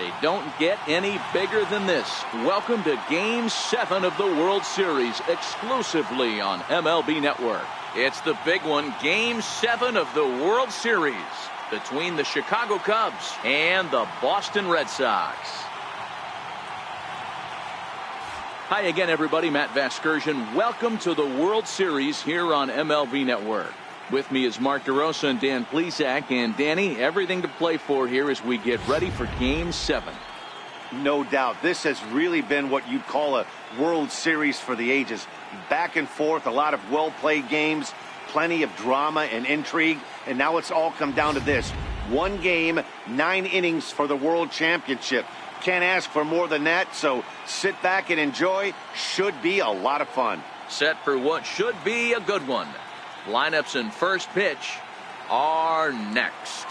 They don't get any bigger than this. Welcome to Game 7 of the World Series, exclusively on MLB Network. It's the big one, Game 7 of the World Series, between the Chicago Cubs and the Boston Red Sox. Hi again, everybody. Matt Vasgersian. Welcome to the World Series here on MLB Network. With me is Mark DeRosa and Dan Plesac. And Danny, everything to play for here as we get ready for Game 7. No doubt. This has really been what you'd call a World Series for the ages. Back and forth, a lot of well-played games, plenty of drama and intrigue. And now it's all come down to this. One game, 9 innings for the World Championship. Can't ask for more than that, so sit back and enjoy. Should be a lot of fun. Set for what should be a good one. Lineups and first pitch are next.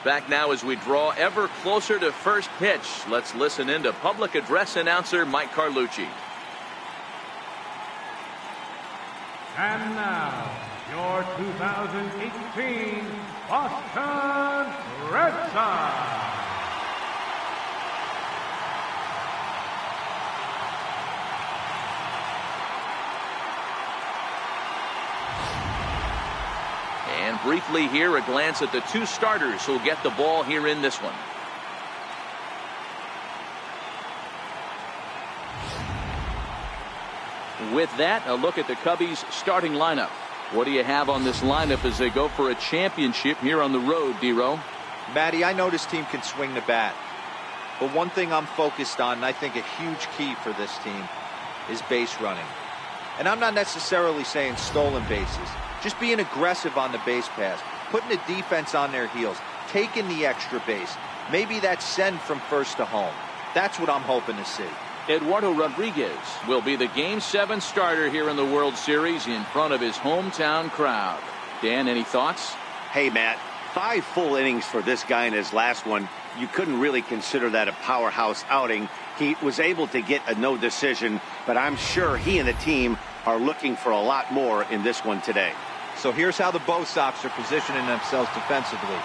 Back now as we draw ever closer to first pitch. Let's listen in to public address announcer Mike Carlucci. And now, your 2018 Boston Red Sox. And briefly here, a glance at the two starters who'll get the ball here in this one. With that, a look at the Cubbies' starting lineup. What do you have on this lineup as they go for a championship here on the road, D-Row? Matty, I know this team can swing the bat. But one thing I'm focused on, and I think a huge key for this team, is base running. And I'm not necessarily saying stolen bases. Just being aggressive on the base pass, putting the defense on their heels, taking the extra base. Maybe that send from first to home. That's what I'm hoping to see. Eduardo Rodriguez will be the Game 7 starter here in the World Series in front of his hometown crowd. Dan, any thoughts? Hey, Matt, 5 full innings for this guy in his last one. You couldn't really consider that a powerhouse outing. He was able to get a no decision, but I'm sure he and the team are looking for a lot more in this one today. So here's how the Bo Sox are positioning themselves defensively.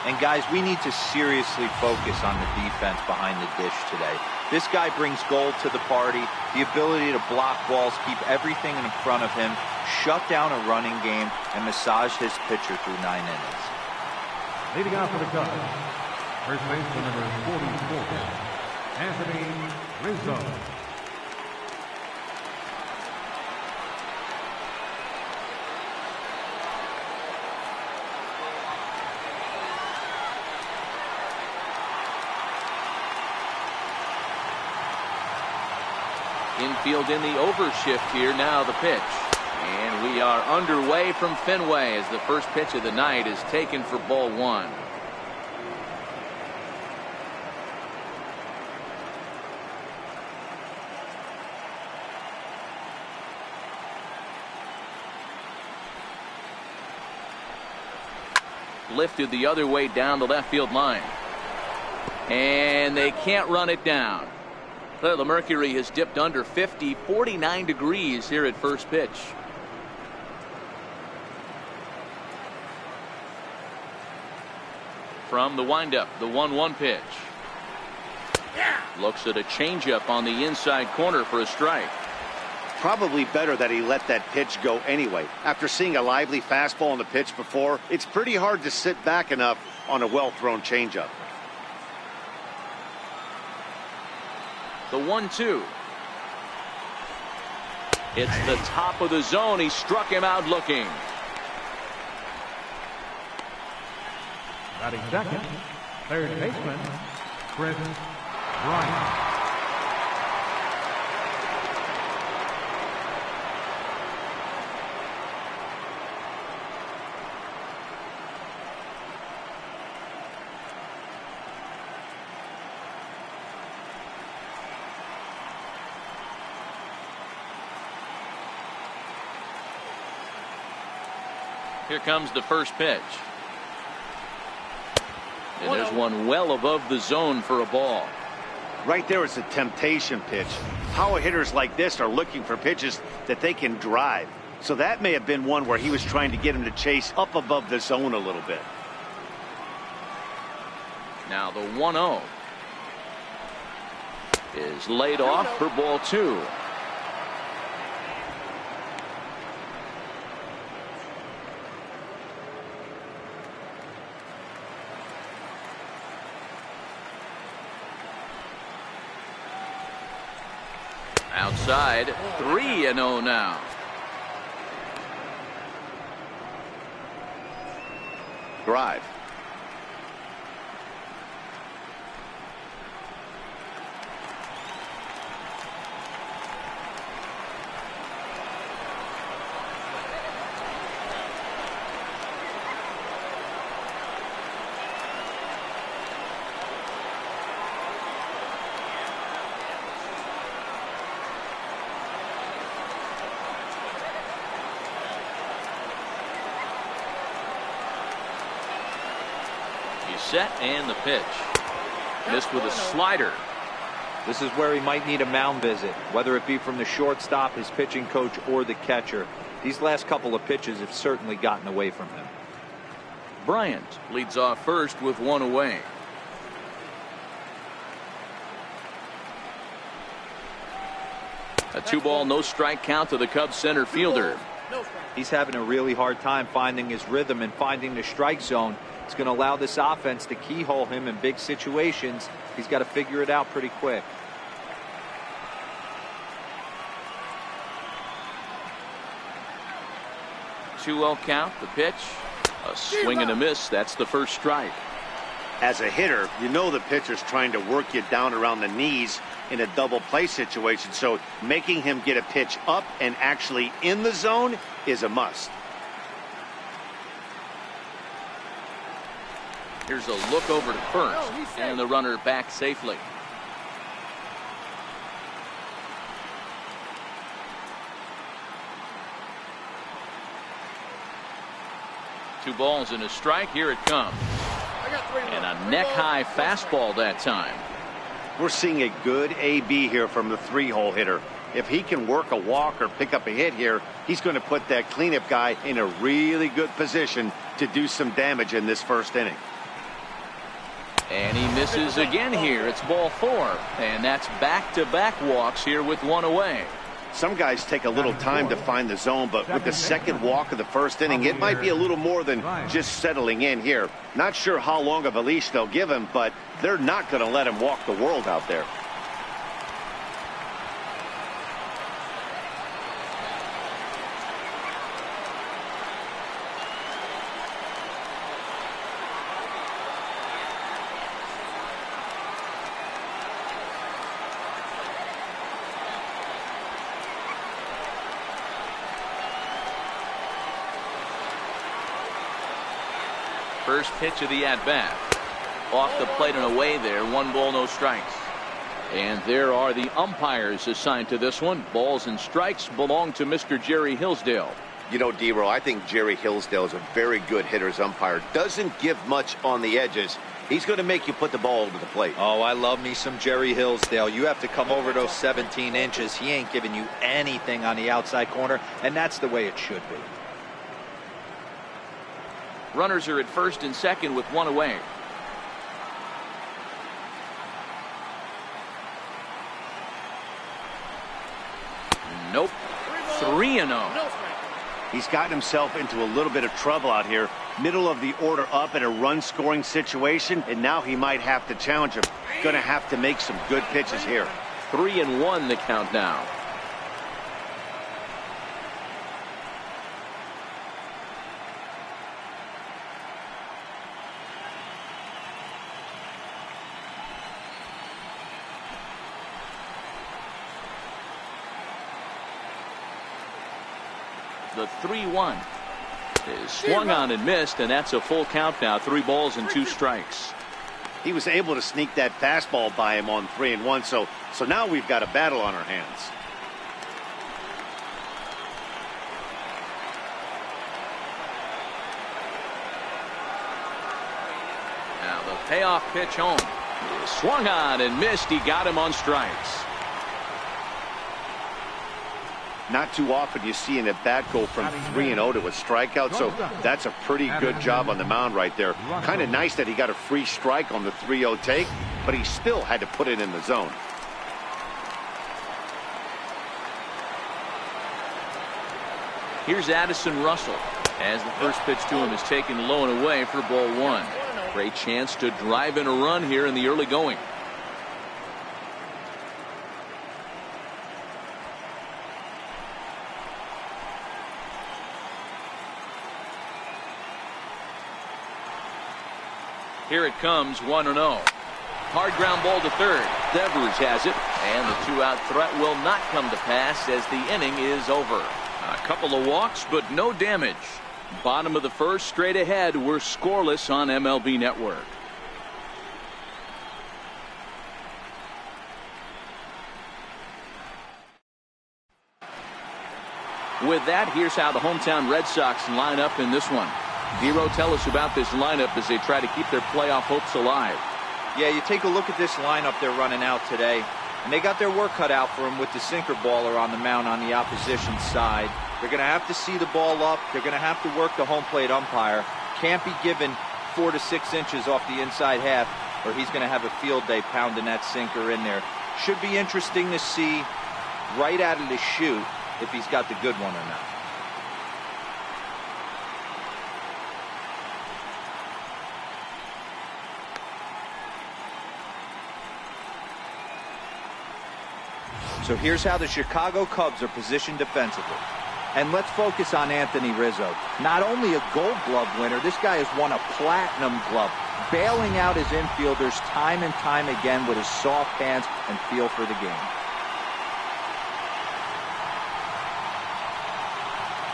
And guys, we need to seriously focus on the defense behind the dish today. This guy brings gold to the party, the ability to block balls, keep everything in front of him, shut down a running game, and massage his pitcher through 9 innings. Leading off for the Cubs, first baseman number 44, Anthony Rizzo. Infield in the overshift here. Now the pitch. And we are underway from Fenway as the first pitch of the night is taken for ball 1. Lifted the other way down the left field line. And they can't run it down. Well, the mercury has dipped under 50, 49 degrees here at first pitch. From the windup, the 1-1 pitch. Looks at a changeup on the inside corner for a strike. Probably better that he let that pitch go anyway. After seeing a lively fastball on the pitch before, it's pretty hard to sit back enough on a well-thrown changeup. The 1-2. It's the top of the zone. He struck him out looking. Batting second, third baseman, Chris Bryant. Here comes the first pitch. And there's one well above the zone for a ball. Right there is a temptation pitch. Power hitters like this are looking for pitches that they can drive. So that may have been one where he was trying to get him to chase up above the zone a little bit. Now the 1-0 is laid off for ball 2. Outside, 3-0 now. Drive. Set and the pitch. Missed with a slider. This is where he might need a mound visit, whether it be from the shortstop, his pitching coach, or the catcher. These last couple of pitches have certainly gotten away from him. Bryant leads off first with 1 away. A 2-ball, no strike count to the Cubs center fielder. He's having a really hard time finding his rhythm and finding the strike zone. It's going to allow this offense to keyhole him in big situations. He's got to figure it out pretty quick. Two-0 count, the pitch. A swing and a miss. That's the first strike. As a hitter, you know the pitcher's trying to work you down around the knees in a double play situation. So making him get a pitch up and actually in the zone is a must. Here's a look over to first, and the runner back safely. Two balls and a strike. Here it comes. And a neck-high fastball that time. We're seeing a good AB here from the 3-hole hitter. If he can work a walk or pick up a hit here, he's going to put that cleanup guy in a really good position to do some damage in this first inning. And he misses again here. It's ball 4. And that's back-to-back walks here with 1 away. Some guys take a little time to find the zone, but with the second walk of the first inning, it might be a little more than just settling in here. Not sure how long of a leash they'll give him, but they're not going to let him walk the world out there. First pitch of the at-bat. Off the plate and away there. 1 ball, no strikes. And there are the umpires assigned to this one. Balls and strikes belong to Mr. Jerry Hillsdale. You know, D-Row, I think Jerry Hillsdale is a very good hitter's umpire. Doesn't give much on the edges. He's going to make you put the ball over the plate. Oh, I love me some Jerry Hillsdale. You have to come over those 17 inches. He ain't giving you anything on the outside corner, and that's the way it should be. Runners are at first and second with 1 away. Nope. 3-0. He's gotten himself into a little bit of trouble out here. Middle of the order up in a run-scoring situation, and now he might have to challenge him. Going to have to make some good pitches here. 3-1 the count now. The 3-1 is swung on and missed, and that's a full count now. 3 balls and 2 strikes. He was able to sneak that fastball by him on 3-1, so now we've got a battle on our hands. Now the payoff pitch home. Swung on and missed. He got him on strikes. Not too often you see an at-bat go from 3-0 to a strikeout, so that's a pretty good job on the mound right there. Kind of nice that he got a free strike on the 3-0 take, but he still had to put it in the zone. Here's Addison Russell as the first pitch to him is taken low and away for ball one. Great chance to drive in a run here in the early going. Here it comes, 1-0. Hard ground ball to third. Devers has it, and the two-out threat will not come to pass as the inning is over. A couple of walks, but no damage. Bottom of the first, straight ahead. We're scoreless on MLB Network. With that, here's how the hometown Red Sox line up in this one. Dero, tell us about this lineup as they try to keep their playoff hopes alive. Yeah, you take a look at this lineup they're running out today, and they got their work cut out for them with the sinker baller on the mound on the opposition side. They're going to have to see the ball up. They're going to have to work the home plate umpire. Can't be given 4 to 6 inches off the inside half, or he's going to have a field day pounding that sinker in there. Should be interesting to see right out of the chute if he's got the good one or not. So here's how the Chicago Cubs are positioned defensively. And let's focus on Anthony Rizzo. Not only a Gold Glove winner, this guy has won a Platinum Glove, bailing out his infielders time and time again with his soft hands and feel for the game.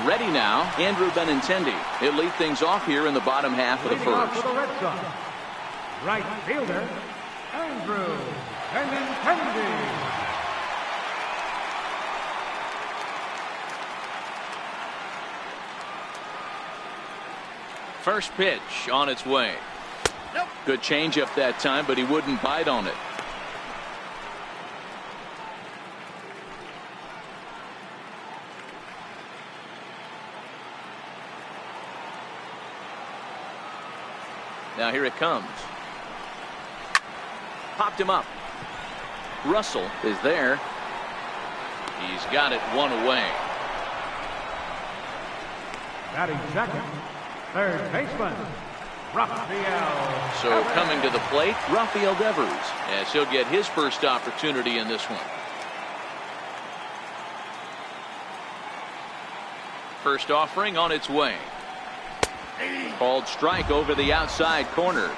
Ready now, Andrew Benintendi. He'll lead things off here in the bottom half of the first. For the Red Sox, right fielder, Andrew Benintendi. First pitch on its way. Good changeup that time, but he wouldn't bite on it. Now here it comes. Popped him up. Russell is there. He's got it one away. Batting second, third baseman, Rafael. So coming to the plate, Rafael Devers, as he'll get his first opportunity in this one. First offering on its way. Called strike over the outside corner.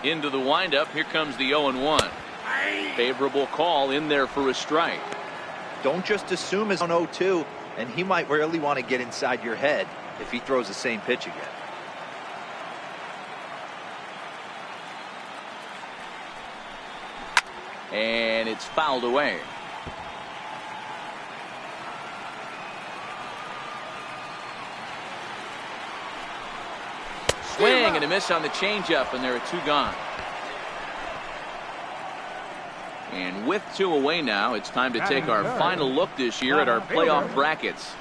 Into the windup. Here comes the 0-1. Favorable call in there for a strike. Don't just assume it's on 0-2, and he might really want to get inside your head if he throws the same pitch again. And it's fouled away. Swing and a miss on the changeup, and there are two gone. And with two away now, it's time to take our final look this year at our playoff brackets.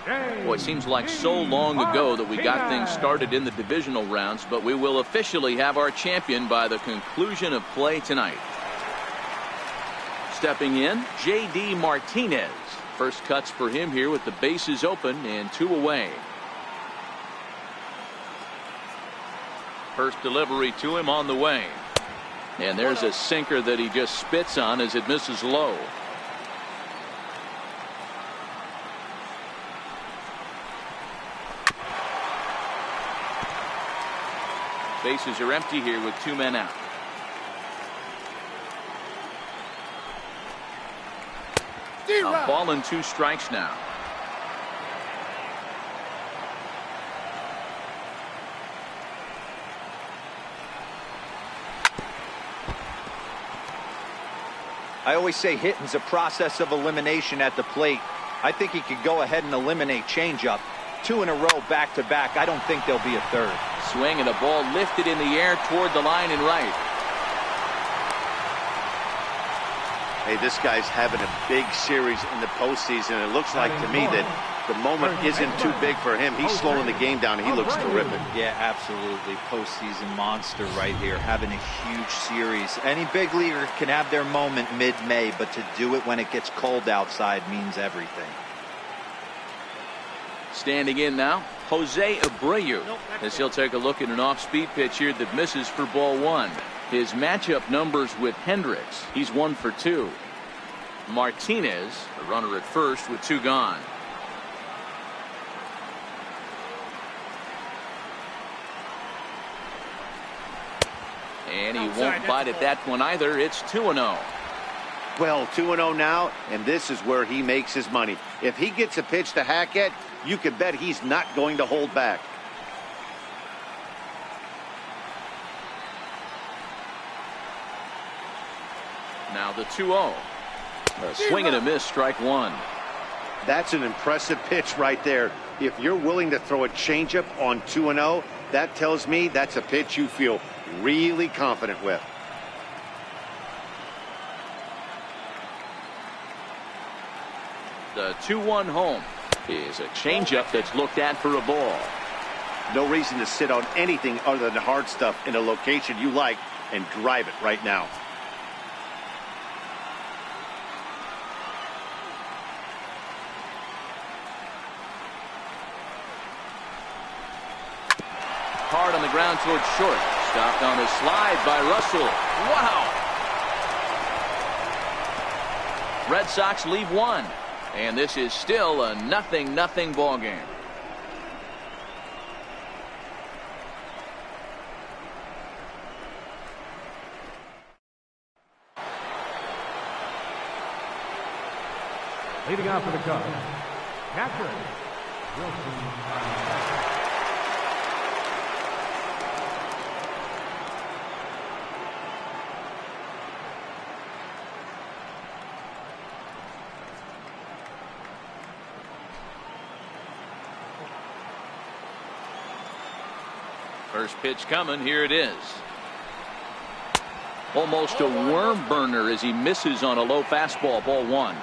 Boy, it seems like so long ago that we got things started in the divisional rounds, but we will officially have our champion by the conclusion of play tonight. Stepping in, J.D. Martinez. First cuts for him here with the bases open and two away. First delivery to him on the way. And there's a sinker that he just spits on as it misses low. Bases are empty here with two men out. A ball and two strikes now. I always say hitting's a process of elimination at the plate. I think he could go ahead and eliminate changeup. Two in a row back to back. I don't think there'll be a third. Swing and a ball lifted in the air toward the line and right. Hey, this guy's having a big series in the postseason. It looks like to me that the moment isn't too big for him. He's slowing the game down, and he looks terrific. Yeah, absolutely. Postseason monster right here, having a huge series. Any big leaguer can have their moment mid-May, but to do it when it gets cold outside means everything. Standing in now, Jose Abreu, as he'll take a look at an off-speed pitch here that misses for ball one. His matchup numbers with Hendricks, he's 1 for 2. Martinez, a runner at first with 2 gone. And he won't bite at that one either. It's 2-0. Well, 2-0 now, and this is where he makes his money. If he gets a pitch to hack at, you can bet he's not going to hold back. Now the 2-0. A swing and a miss, strike one. That's an impressive pitch right there. If you're willing to throw a changeup on 2-0, that tells me that's a pitch you feel really confident with. The 2-1 home is a changeup that's looked at for a ball. No reason to sit on anything other than hard stuff in a location you like and drive it right now. Hard on the ground towards short. Stopped on a slide by Russell. Wow! Red Sox leave one. And this is still a 0-0 ball game. Leading off for the Cubs, catcher, Wilson. First pitch coming. Here it is. Almost a worm burner as he misses on a low fastball. Ball one.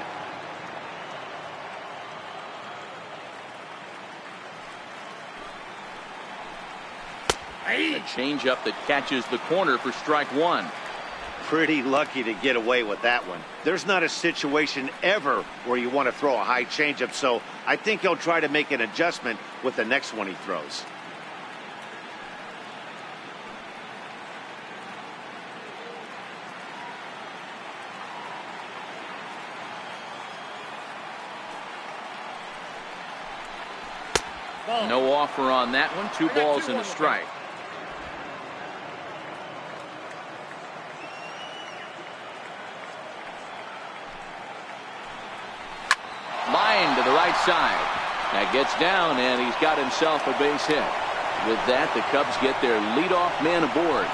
A changeup that catches the corner for strike one. Pretty lucky to get away with that one. There's not a situation ever where you want to throw a high changeup, so I think he'll try to make an adjustment with the next one he throws. No offer on that one. 2 balls and a strike. Line to the right side. That gets down, and he's got himself a base hit. With that, the Cubs get their leadoff man aboard.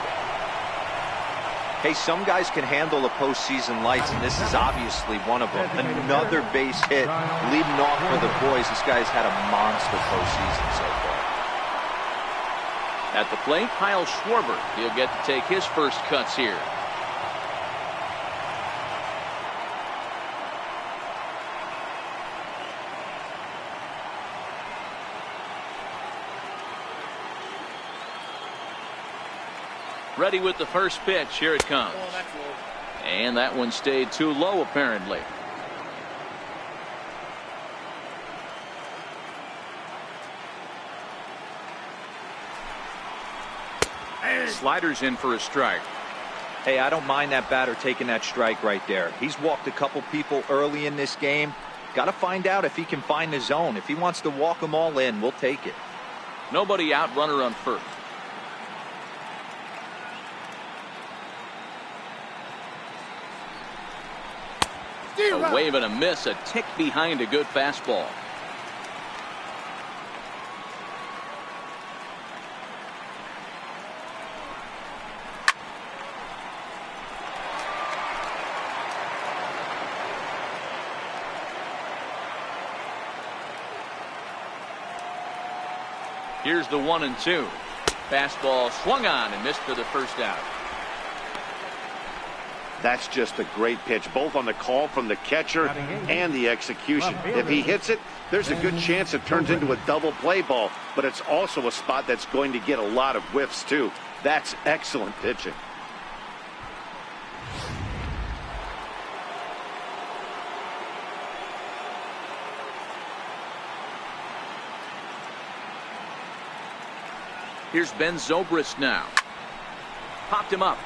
Hey, some guys can handle the postseason lights, and this is obviously one of them. Another base hit leading off for the boys. This guy's had a monster postseason so far. At the plate, Kyle Schwarber. He'll get to take his first cuts here. Ready with the first pitch. Here it comes. And that one stayed too low, apparently. Sliders in for a strike. Hey, I don't mind that batter taking that strike right there. He's walked a couple people early in this game. Got to find out if he can find the zone. If he wants to walk them all in, we'll take it. Nobody out, runner on first. A wave and a miss, a tick behind a good fastball. Here's the 1-2. Fastball swung on and missed for the first out. That's just a great pitch, both on the call from the catcher and the execution. If he hits it, there's a good chance it turns into a double play ball, but it's also a spot that's going to get a lot of whiffs too. That's excellent pitching. Here's Ben Zobrist now. Popped him up.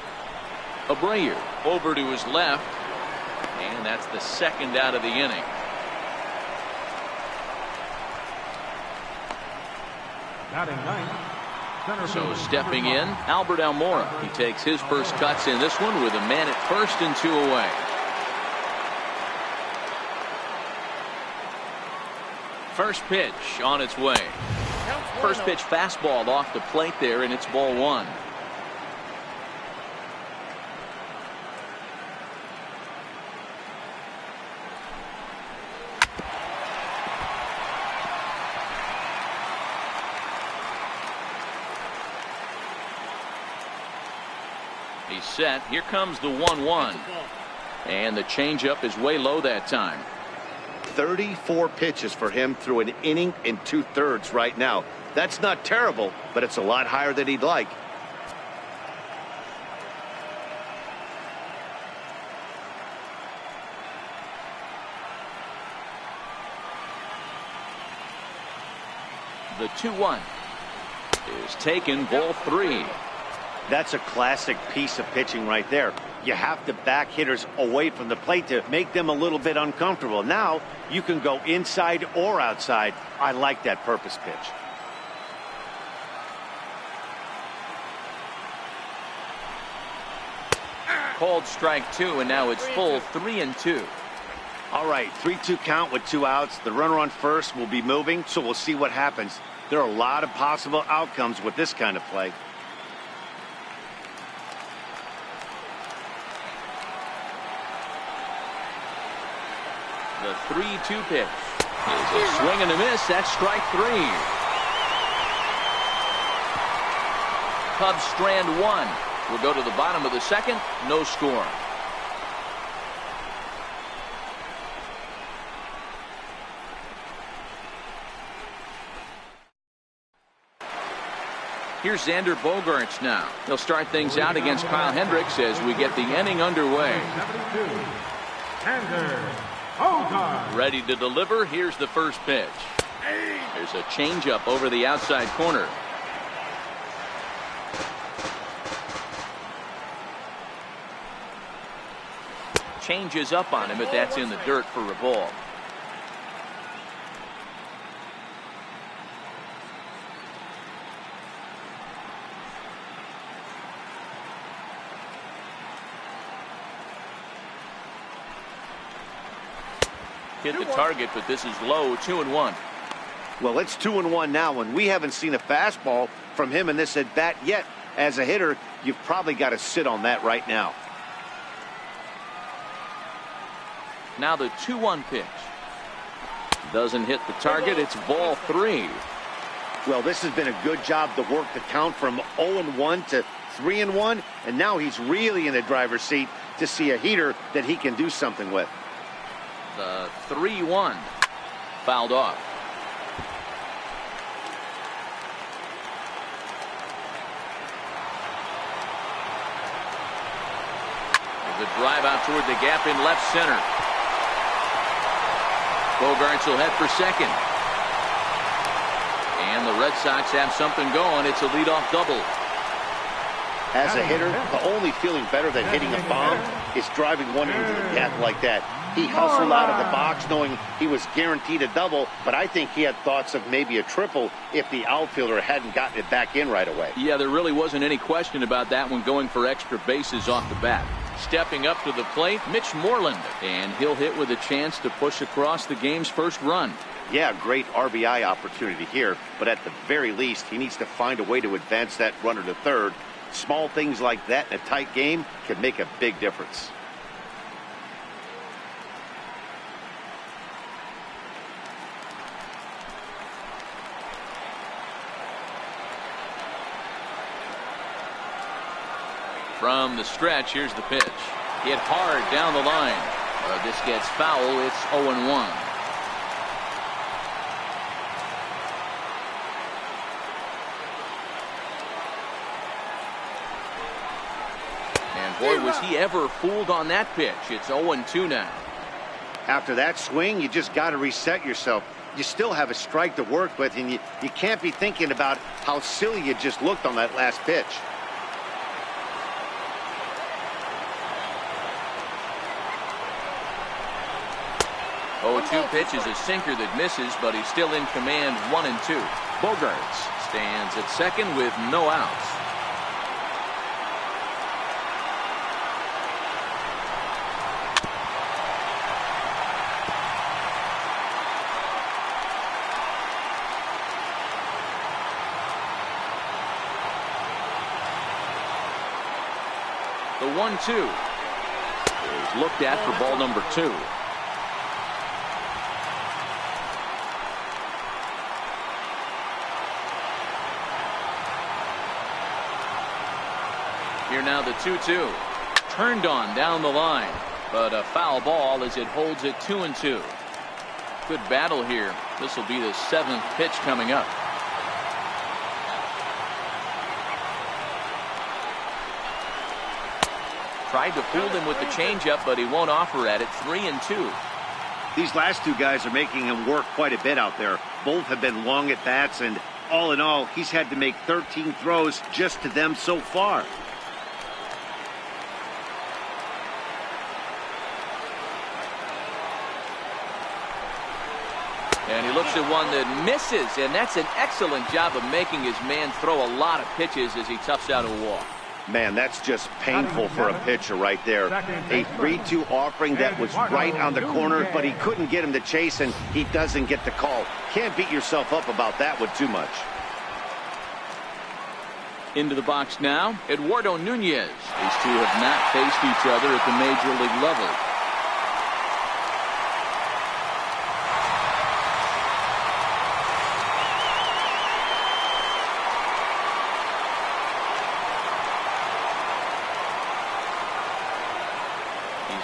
Abreu over to his left. And that's the second out of the inning. Batting ninth. So stepping in, Albert Almora. He takes his first cuts in this one with a man at first and 2 away. First pitch on its way. First pitch fastball off the plate there, and it's ball 1. He's set. Here comes the 1-1. And the changeup is way low that time. 34 pitches for him through an inning and 2/3 right now. That's not terrible, but it's a lot higher than he'd like. The 2-1 is taken, ball 3. That's a classic piece of pitching right there. You have to back hitters away from the plate to make them a little bit uncomfortable. Now you can go inside or outside. I like that purpose pitch. Called strike 2, and now it's full 3-2. All right, 3-2 count with 2 outs. The runner on first will be moving, so we'll see what happens. There are a lot of possible outcomes with this kind of play. The 3-2 pitch is a swing and a miss. That's strike 3. Cubs strand 1. We'll go to the bottom of the second. No score. Here's Xander Bogaerts now. He'll start things out against Kyle Hendricks as we get the inning underway. Ready to deliver. Here's the first pitch. There's a changeup over the outside corner. Changes up on him, but that's in the dirt for a ball. Hit the target, but this is low. 2-1. Well, it's 2-1 now, and we haven't seen a fastball from him in this at bat yet. As a hitter, you've probably got to sit on that right now. Now the 2-1 pitch. Doesn't hit the target. It's ball 3. Well, this has been a good job to work the count from 0-1 to 3-1, and now he's really in the driver's seat to see a heater that he can do something with. The 3-1 fouled off. The drive out toward the gap in left center. Bogaerts will head for second. And the Red Sox have something going. It's a leadoff double. As a hitter, the only feeling better than hitting a bomb is driving one into the gap like that. He hustled out of the box knowing he was guaranteed a double, but I think he had thoughts of maybe a triple if the outfielder hadn't gotten it back in right away. Yeah, there really wasn't any question about that one, going for extra bases off the bat. Stepping up to the plate, Mitch Moreland, and he'll hit with a chance to push across the game's first run. Yeah, great RBI opportunity here, but at the very least, he needs to find a way to advance that runner to third. Small things like that in a tight game can make a big difference. From the stretch, here's the pitch. Hit hard down the line. This gets foul. It's 0-1. And boy, was he ever fooled on that pitch. It's 0-2 now. After that swing, you just got to reset yourself. You still have a strike to work with, and you can't be thinking about how silly you just looked on that last pitch. 0-2 pitch is a sinker that misses, but he's still in command. 1-2. Bogaerts stands at second with no outs. The 1-2 is looked at for ball number 2. Here now the 2-2. Turned on down the line, but a foul ball as it holds it 2-2. Good battle here. This will be the 7th pitch coming up. Tried to fool him with the changeup, but he won't offer at it. 3-2. These last two guys are making him work quite a bit out there. Both have been long at bats, and all in all, he's had to make 13 throws just to them so far. And he looks at one that misses, and that's an excellent job of making his man throw a lot of pitches as he toughs out a walk. Man, that's just painful for a pitcher right there. A 3-2 offering that was right on the corner, but he couldn't get him to chase, and he doesn't get the call. Can't beat yourself up about that one too much. Into the box now, Eduardo Nunez. These two have not faced each other at the major league level.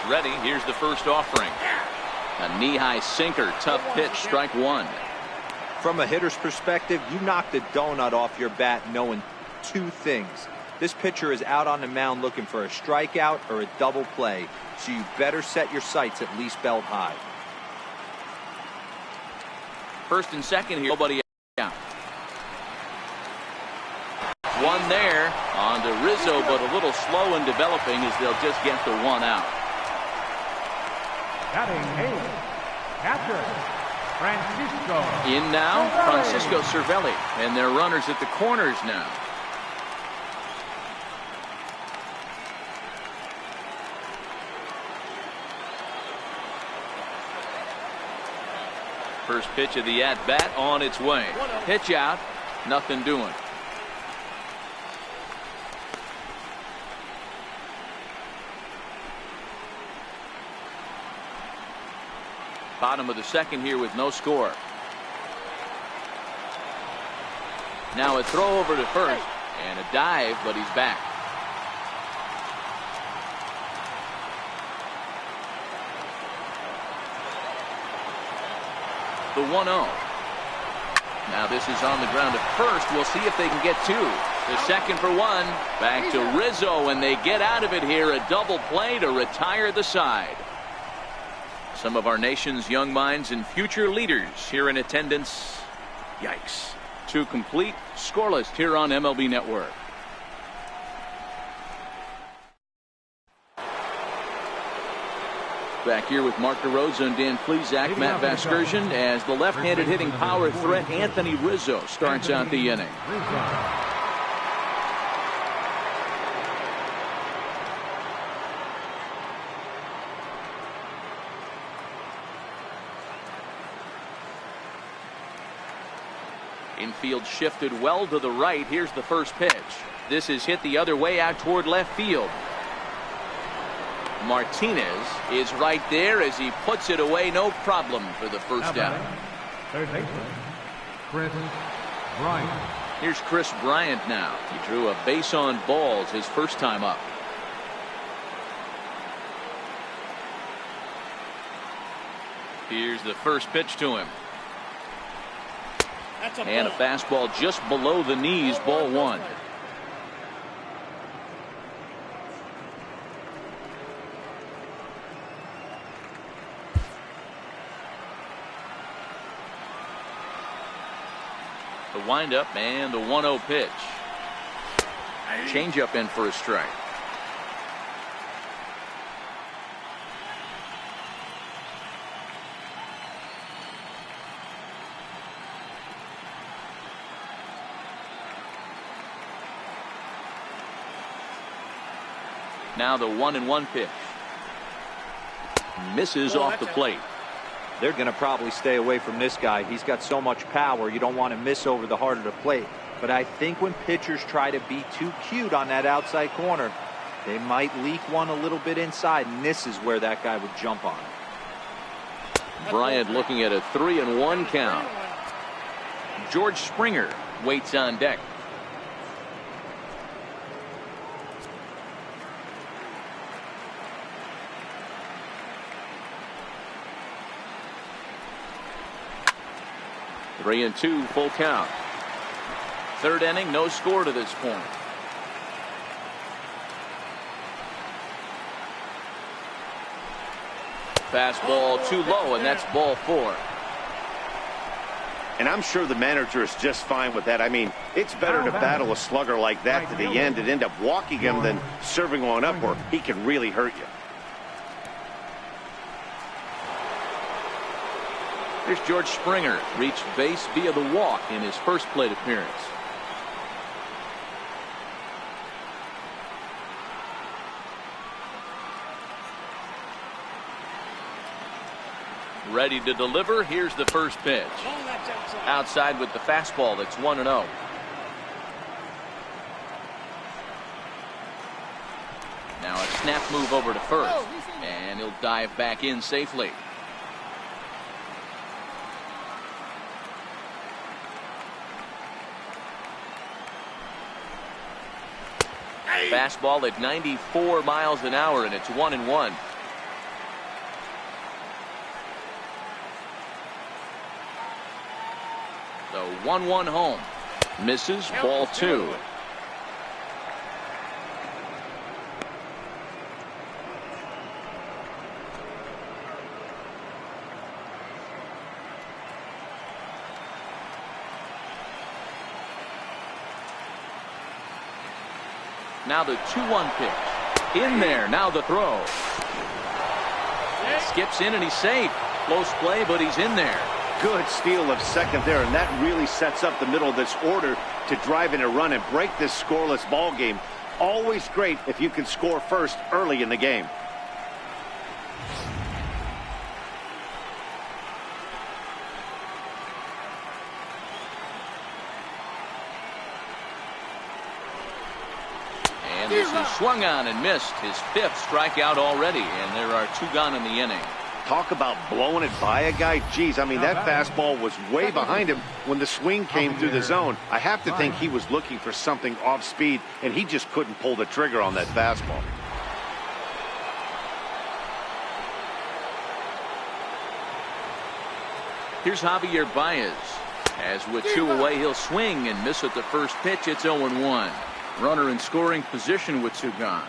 Ready. Here's the first offering. A knee-high sinker. Tough pitch. Strike one. From a hitter's perspective, you knocked the donut off your bat knowing two things. This pitcher is out on the mound looking for a strikeout or a double play, so you better set your sights at least belt high. First and second here. Nobody out. One there on to Rizzo, but a little slow in developing as they'll just get the one out. Batting eighth, catcher, Francisco. In now, Francisco Cervelli. And they're runners at the corners now. First pitch of the at-bat on its way. Pitch out, nothing doing. Bottom of the second here with no score. Now a throw over to first and a dive, but he's back. The 1-0. Now this is on the ground at first. We'll see if they can get two. The second for one. Back to Rizzo, and they get out of it here. A double play to retire the side. Some of our nation's young minds and future leaders here in attendance. Yikes. Two complete, scoreless here on MLB Network. Back here with Mark DeRosa and Dan Plesac, Matt Vasgersian, as the left-handed hitting power threat Anthony Rizzo starts out the inning. Infield shifted well to the right. Here's the first pitch. This is hit the other way out toward left field. Martinez is right there as he puts it away. No problem for the first out. Third baseman, Kris Bryant. Here's Kris Bryant now. He drew a base on balls his first time up. Here's the first pitch to him. And a fastball just below the knees, ball one. The windup and the 1-0 pitch. Changeup in for a strike. Now the 1-1 pitch. Misses off the plate. They're going to probably stay away from this guy. He's got so much power. You don't want to miss over the heart of the plate. But I think when pitchers try to be too cute on that outside corner, they might leak one a little bit inside, and this is where that guy would jump on it. Bryant looking at a 3-1 count. George Springer waits on deck. Three and two, full count. Third inning, no score to this point. Fastball too low, and that's ball four. And I'm sure the manager is just fine with that. I mean, it's better to battle a slugger like that to the end and end up walking him than serving one up where he can really hurt you. Here's George Springer, reached base via the walk in his first plate appearance. Ready to deliver. Here's the first pitch. Outside with the fastball. That's 1-0. Now a snap move over to first, and he'll dive back in safely. Fastball at 94 miles an hour, and it's 1-1. The 1-1 home. Misses, ball two. Now the 2-1 pitch. In there. Now the throw. Skips in and he's safe. Close play, but he's in there. Good steal of second there, and that really sets up the middle of this order to drive in a run and break this scoreless ball game. Always great if you can score first early in the game. And this is swung on and missed. His fifth strikeout already, and there are two gone in the inning. Talk about blowing it by a guy. Geez, I mean, that fastball was way behind him when the swing came through the zone. I have to think he was looking for something off speed, and he just couldn't pull the trigger on that fastball. Here's Javier Baez. As with two away, he'll swing and miss at the first pitch. It's 0-1. Runner in scoring position with two gone.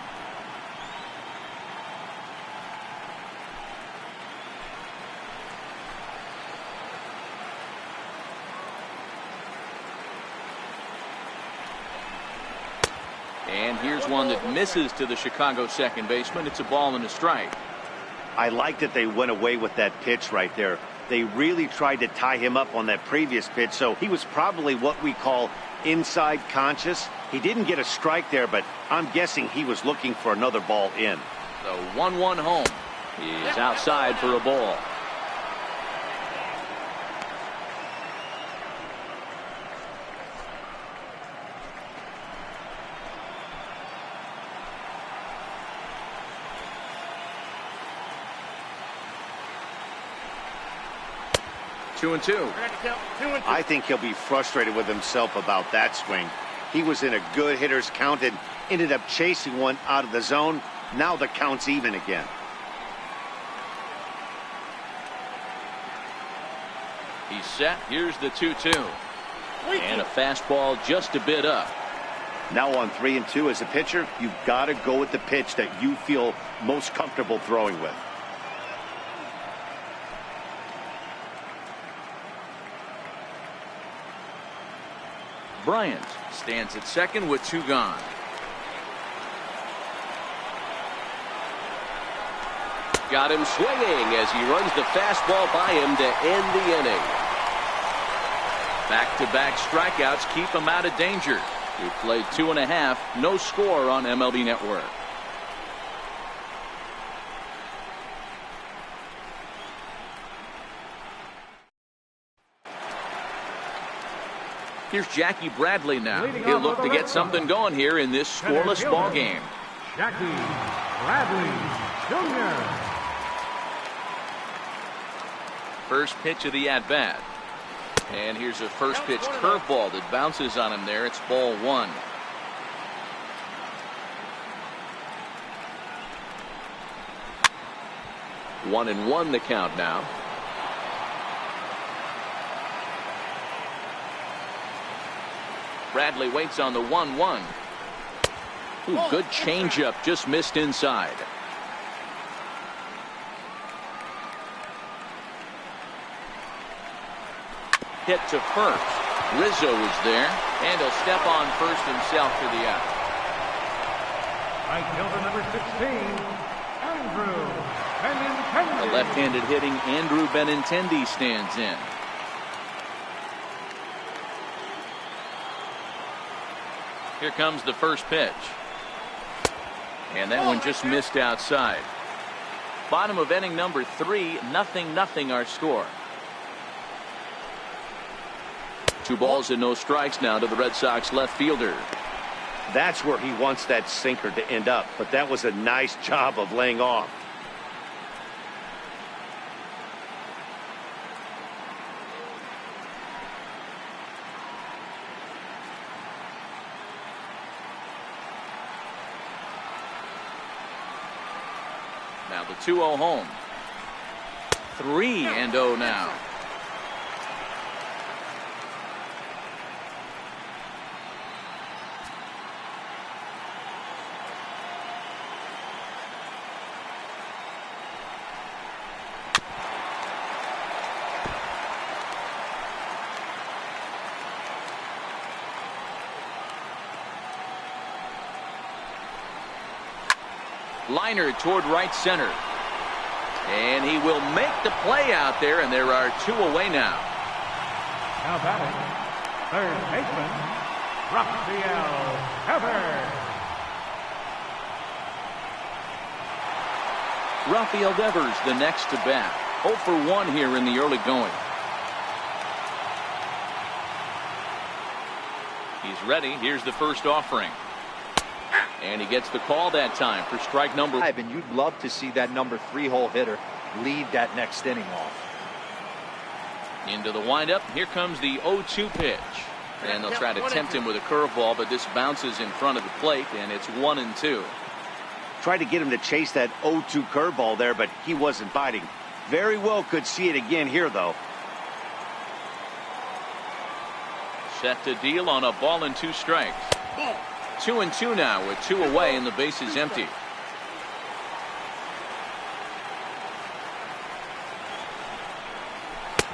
And here's one that misses to the Chicago second baseman. It's a ball and a strike. I like that they went away with that pitch right there. They really tried to tie him up on that previous pitch, so he was probably what we call inside conscious. He didn't get a strike there, but I'm guessing he was looking for another ball in. The 1-1 home. He's outside for a ball. Two and two. I think he'll be frustrated with himself about that swing. He was in a good hitter's count and ended up chasing one out of the zone. Now the count's even again. He's set. Here's the 2-2. And a fastball just a bit up. Now on 3-2 as a pitcher, you've got to go with the pitch that you feel most comfortable throwing with. Bryant stands at second with 2 gone. Got him swinging as he runs the fastball by him to end the inning. Back-to-back strikeouts keep him out of danger. He played 2.5, no score on MLB Network. Here's Jackie Bradley now. He'll look to get something going here in this scoreless ball game. Jackie Bradley Jr. First pitch of the at-bat. And here's a first pitch curveball that bounces on him there. It's ball 1. One and one the count now. Bradley waits on the 1-1. Ooh, good changeup, just missed inside. Hit to first. Rizzo is there, and he'll step on first himself for the out. Right fielder number 16, Andrew Benintendi. The left-handed hitting Andrew Benintendi stands in. Here comes the first pitch. And that one just missed outside. Bottom of inning number 3, 0-0 our score. 2 balls and no strikes now to the Red Sox left fielder. That's where he wants that sinker to end up, but that was a nice job of laying off. Now the 2-0 home. 3-0 now. Liner toward right center. And he will make the play out there, and there are 2 away now. Now batting, third baseman, Rafael Devers. Rafael Devers the next to bat. 0 for 1 here in the early going. He's ready. Here's the first offering. And he gets the call that time for strike number 5, and you'd love to see that number 3-hole hitter lead that next inning off. Into the windup. Here comes the 0-2 pitch. And they'll try to tempt him with a curveball, but this bounces in front of the plate, and it's 1-2. Tried to get him to chase that 0-2 curveball there, but he wasn't biting. Very well could see it again here, though. Set to deal on a ball and 2 strikes. 2-2 now with 2 away and the base is empty.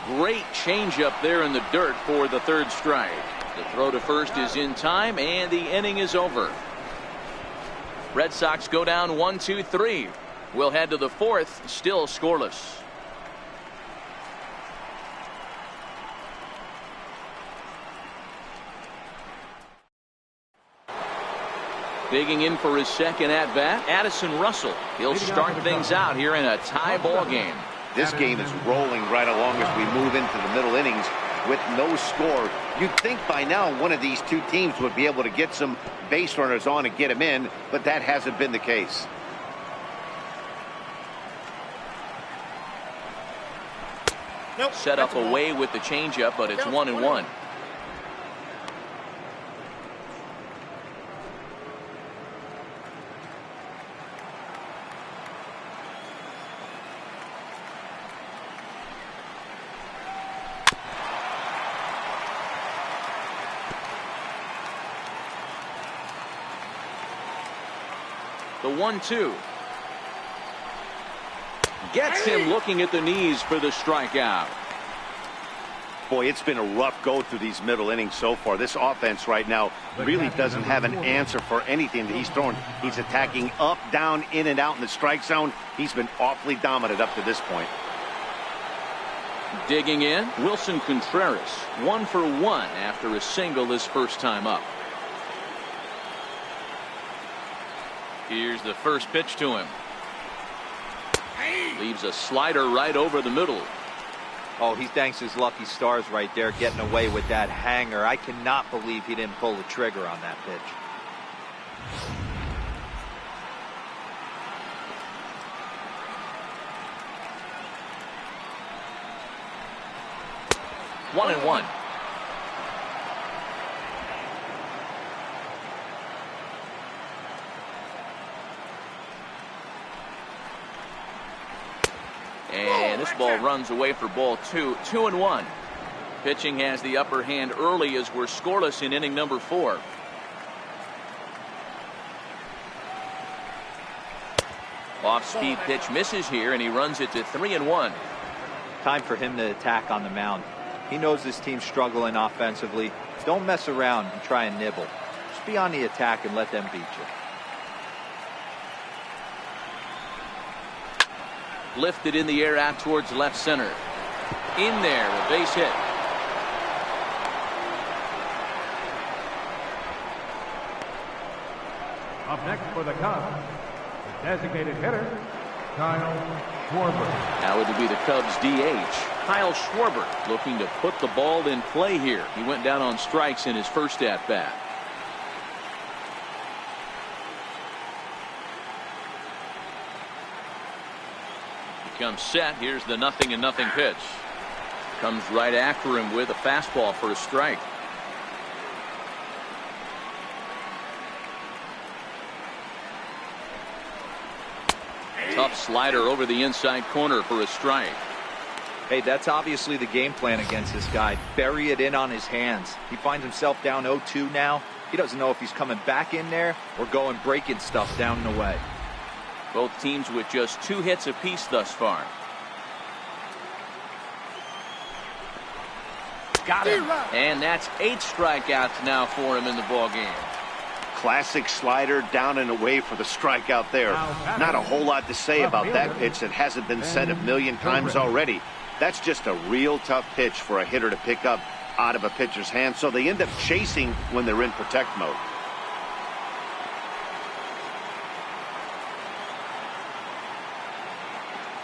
Great changeup there in the dirt for the 3rd strike. The throw to first is in time and the inning is over. Red Sox go down 1-2-3. We'll head to the 4th, still scoreless. Digging in for his second at-bat, Addison Russell. He'll start things out here in a tie ball game. This game is rolling right along as we move into the middle innings with no score. You'd think by now one of these 2 teams would be able to get some base runners on and get them in, but that hasn't been the case. Set up away with the changeup, but it's 1-1. The 1-2. Gets him looking at the knees for the strikeout. Boy, it's been a rough go through these middle innings so far. This offense right now really doesn't have an answer for anything that he's throwing. He's attacking up, down, in and out in the strike zone. He's been awfully dominant up to this point. Digging in, Wilson Contreras, 1 for 1 after a single his first time up. Here's the first pitch to him. Leaves a slider right over the middle. Oh, he thanks his lucky stars right there, getting away with that hanger. I cannot believe he didn't pull the trigger on that pitch. 1-1. And this ball runs away for ball 2. 2-1. Pitching has the upper hand early as we're scoreless in inning number 4. Off-speed pitch misses here, and he runs it to 3-1. Time for him to attack on the mound. He knows this team's struggling offensively. Don't mess around and try and nibble. Just be on the attack and let them beat you. Lifted in the air out towards left center. In there, a base hit. Up next for the Cubs, the designated hitter, Kyle Schwarber. Now it would be the Cubs DH, Kyle Schwarber, looking to put the ball in play here. He went down on strikes in his first at-bat. Comes set. Here's the 0-0 pitch. Comes right after him with a fastball for a strike. Tough slider over the inside corner for a strike. Hey, that's obviously the game plan against this guy. Bury it in on his hands. He finds himself down 0-2 now. He doesn't know if he's coming back in there or going breaking stuff down and away. Both teams with just 2 hits apiece thus far. Got him. And that's 8 strikeouts now for him in the ball game. Classic slider down and away for the strikeout there. Not a whole lot to say about that pitch that hasn't been said a million times already. That's just a real tough pitch for a hitter to pick up out of a pitcher's hand, so they end up chasing when they're in protect mode.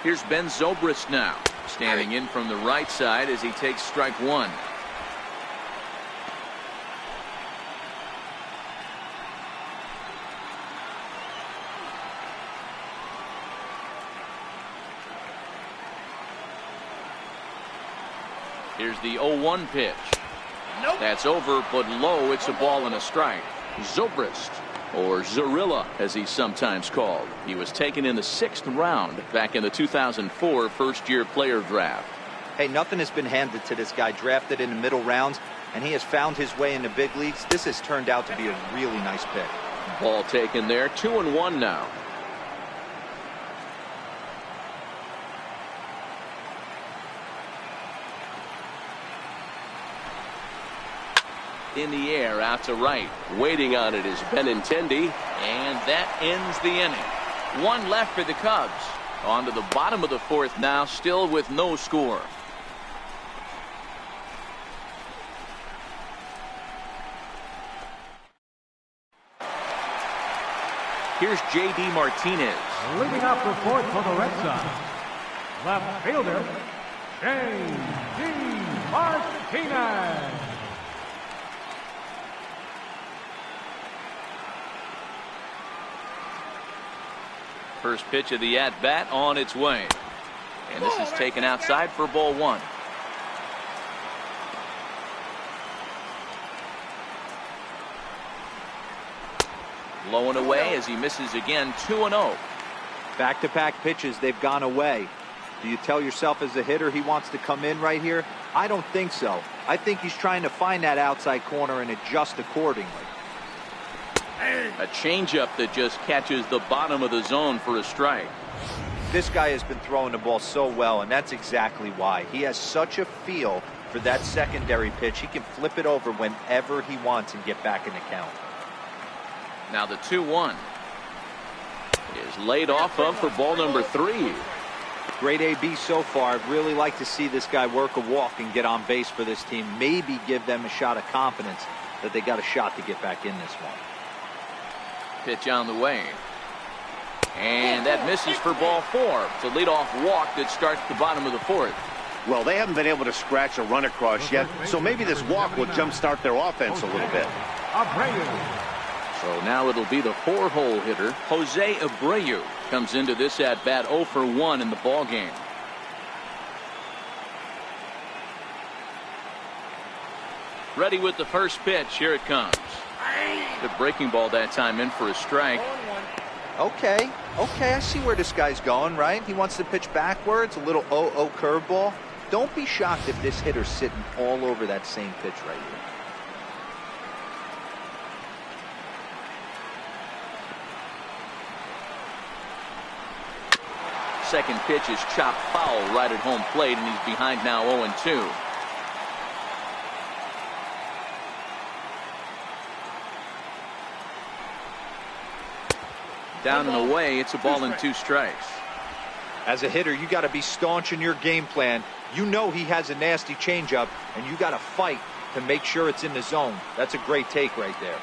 Here's Ben Zobrist now, standing in from the right side as he takes strike 1. Here's the 0-1 pitch. That's over, but low. It's a ball and a strike. Zobrist, or Zorilla as he's sometimes called. He was taken in the 6th round back in the 2004 first-year player draft. Hey, nothing has been handed to this guy. Drafted in the middle rounds, and he has found his way in the big leagues. This has turned out to be a really nice pick. Ball taken there. 2-1 now. In the air out to right. Waiting on it is Benintendi. And that ends the inning. 1 left for the Cubs. On to the bottom of the 4th now, still with no score. Here's J.D. Martinez. Leading off the 4th for the Red Sox, left fielder, J.D. Martinez. First pitch of the at-bat on its way. And this is taken outside for ball 1. Low and away as he misses again. 2-0. Back-to-back pitches, they've gone away. Do you tell yourself as a hitter he wants to come in right here? I don't think so. I think he's trying to find that outside corner and adjust accordingly. A changeup that just catches the bottom of the zone for a strike. This guy has been throwing the ball so well, and that's exactly why. He has such a feel for that secondary pitch. He can flip it over whenever he wants and get back in the count. Now the 2-1 is laid off of for ball number 3. Great AB so far. I'd really like to see this guy work a walk and get on base for this team. Maybe give them a shot of confidence that they got a shot to get back in this one. Pitch on the way. And that misses for ball 4. It's a leadoff walk that starts the bottom of the 4th. Well, they haven't been able to scratch a run across yet, so maybe this walk will jumpstart their offense a little bit. So now it'll be the 4-hole hitter, Jose Abreu, comes into this at-bat 0 for 1 in the ball game. Ready with the first pitch. Here it comes. The breaking ball that time in for a strike. Okay, I see where this guy's going, right? He wants to pitch backwards, a little 0-0 curveball. Don't be shocked if this hitter's sitting all over that same pitch right here. Second pitch is chopped foul right at home plate, and he's behind now 0-2. Down and away, it's a ball and 2 strikes. As a hitter, you got to be staunch in your game plan. You know he has a nasty changeup, and you got to fight to make sure it's in the zone. That's a great take right there.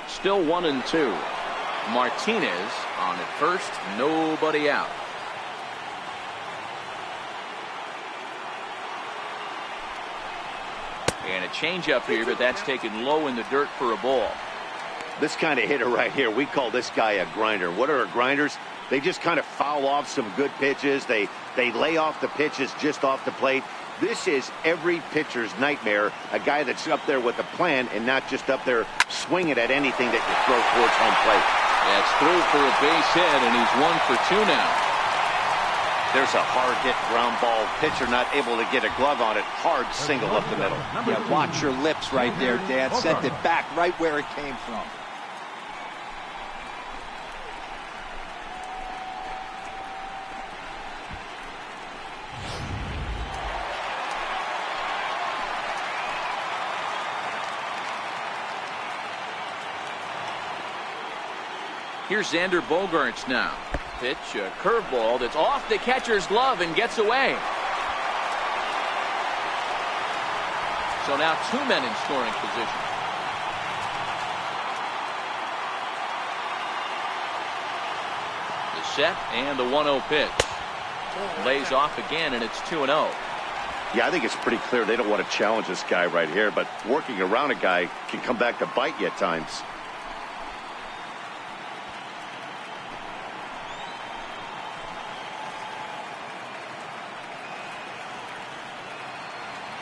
Still 1-2. Martinez on at first, nobody out. And a changeup here, but that's taken low in the dirt for a ball. This kind of hitter right here, we call this guy a grinder. What are grinders? They just kind of foul off some good pitches. They lay off the pitches just off the plate. This is every pitcher's nightmare, a guy that's up there with a plan and not just up there swinging at anything that you throw towards home plate. That's through for a base hit, and he's 1 for 2 now. There's a hard hit ground ball. Pitcher not able to get a glove on it. Hard single up the middle. Yeah, watch your lips right there, Dad. Sent it back right where it came from. Here's Xander Bogaerts now. Pitch, a curveball that's off the catcher's glove and gets away. So now 2 men in scoring position. The set and the 1-0 pitch. Lays off again, and it's 2-0. Yeah, I think it's pretty clear they don't want to challenge this guy right here, but working around a guy can come back to bite you at times.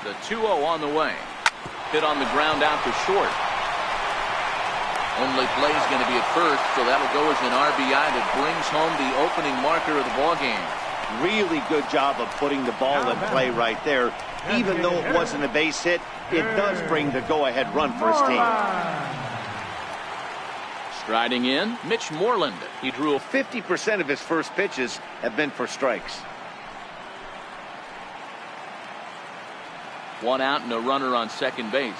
The 2-0 on the way. Hit on the ground out to short. Only play is going to be at first, so that'll go as an RBI that brings home the opening marker of the ballgame. Really good job of putting the ball in play right there. Even though it wasn't a base hit, it does bring the go-ahead run for his team. Striding in, Mitch Moreland. He drew 50% of his first pitches have been for strikes. 1 out and a runner on second base.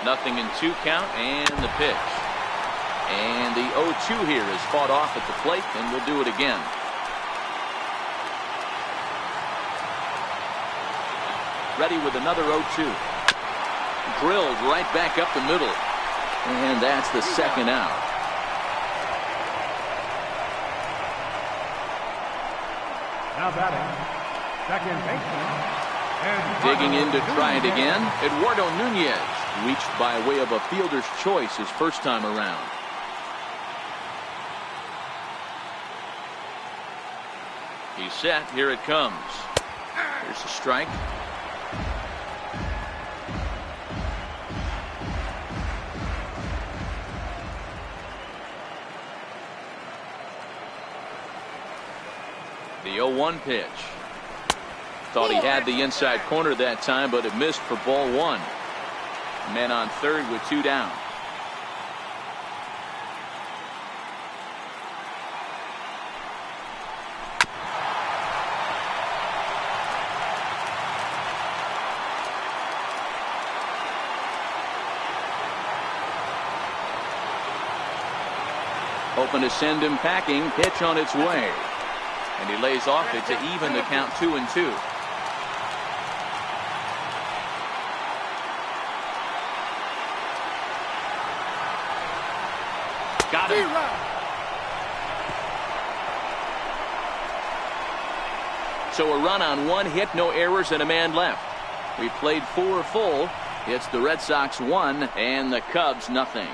Nothing in 2 count, and the pitch. And the 0-2 here is fought off at the plate, and we'll do it again. Ready with another 0-2. Drilled right back up the middle. And that's the second out. Now batting, second baseman. Digging in to try it again, Eduardo Nunez. Reached by way of a fielder's choice his first time around. He's set. Here it comes. Here's a strike. The 0-1 pitch. Thought he had the inside corner that time, but it missed for ball one. Men on third with two down. Hoping to send him packing. Pitch on its way. And he lays off it to even the count 2-2. Got him. So a run on one hit, no errors, and a man left. We played 4 full. It's the Red Sox 1 and the Cubs nothing.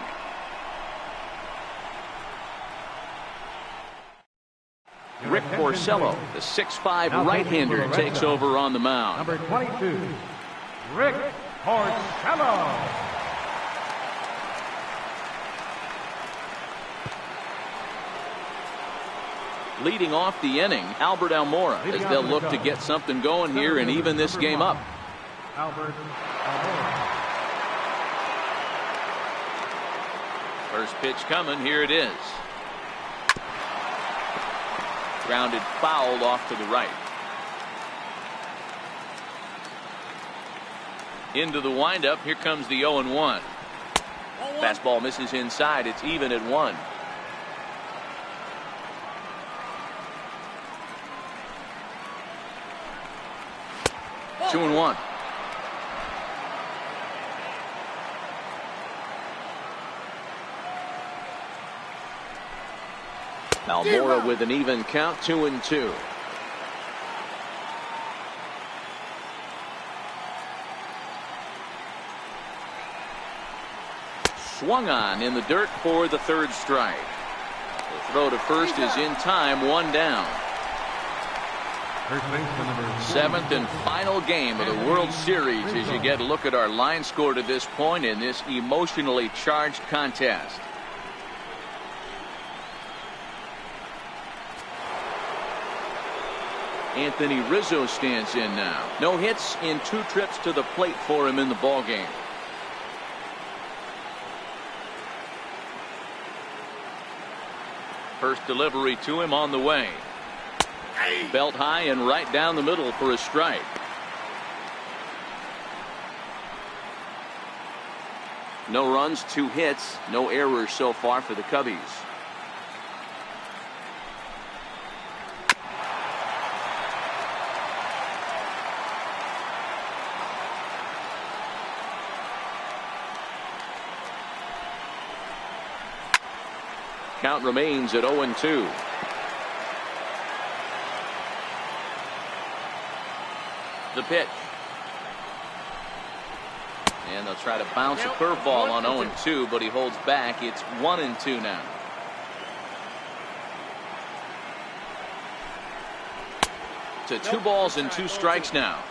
Rick Porcello, the 6'5" right-hander, takes over on the mound. Number 22, Rick Porcello. Leading off the inning, Albert Almora, as they'll look to get something going here and even this game up. Albert Almora. First pitch coming. Here it is. Grounded foul off to the right. Into the windup. Here comes the 0-1. Fastball misses inside. It's even at 1. Two and 1. Almora with an even count, 2-2. Swung on in the dirt for the third strike. The throw to first is in time, 1 down. Seventh and final game of the World Series as you get a look at our line score to this point in this emotionally charged contest. Anthony Rizzo stands in now. No hits in 2 trips to the plate for him in the ballgame. First delivery to him on the way. Belt high and right down the middle for a strike. No runs, 2 hits, no errors so far for the Cubbies. Count remains at 0-2. The pitch. And they'll try to bounce a curveball on 0-2, but he holds back. It's 1-2 now. To 2 balls and 2 strikes now.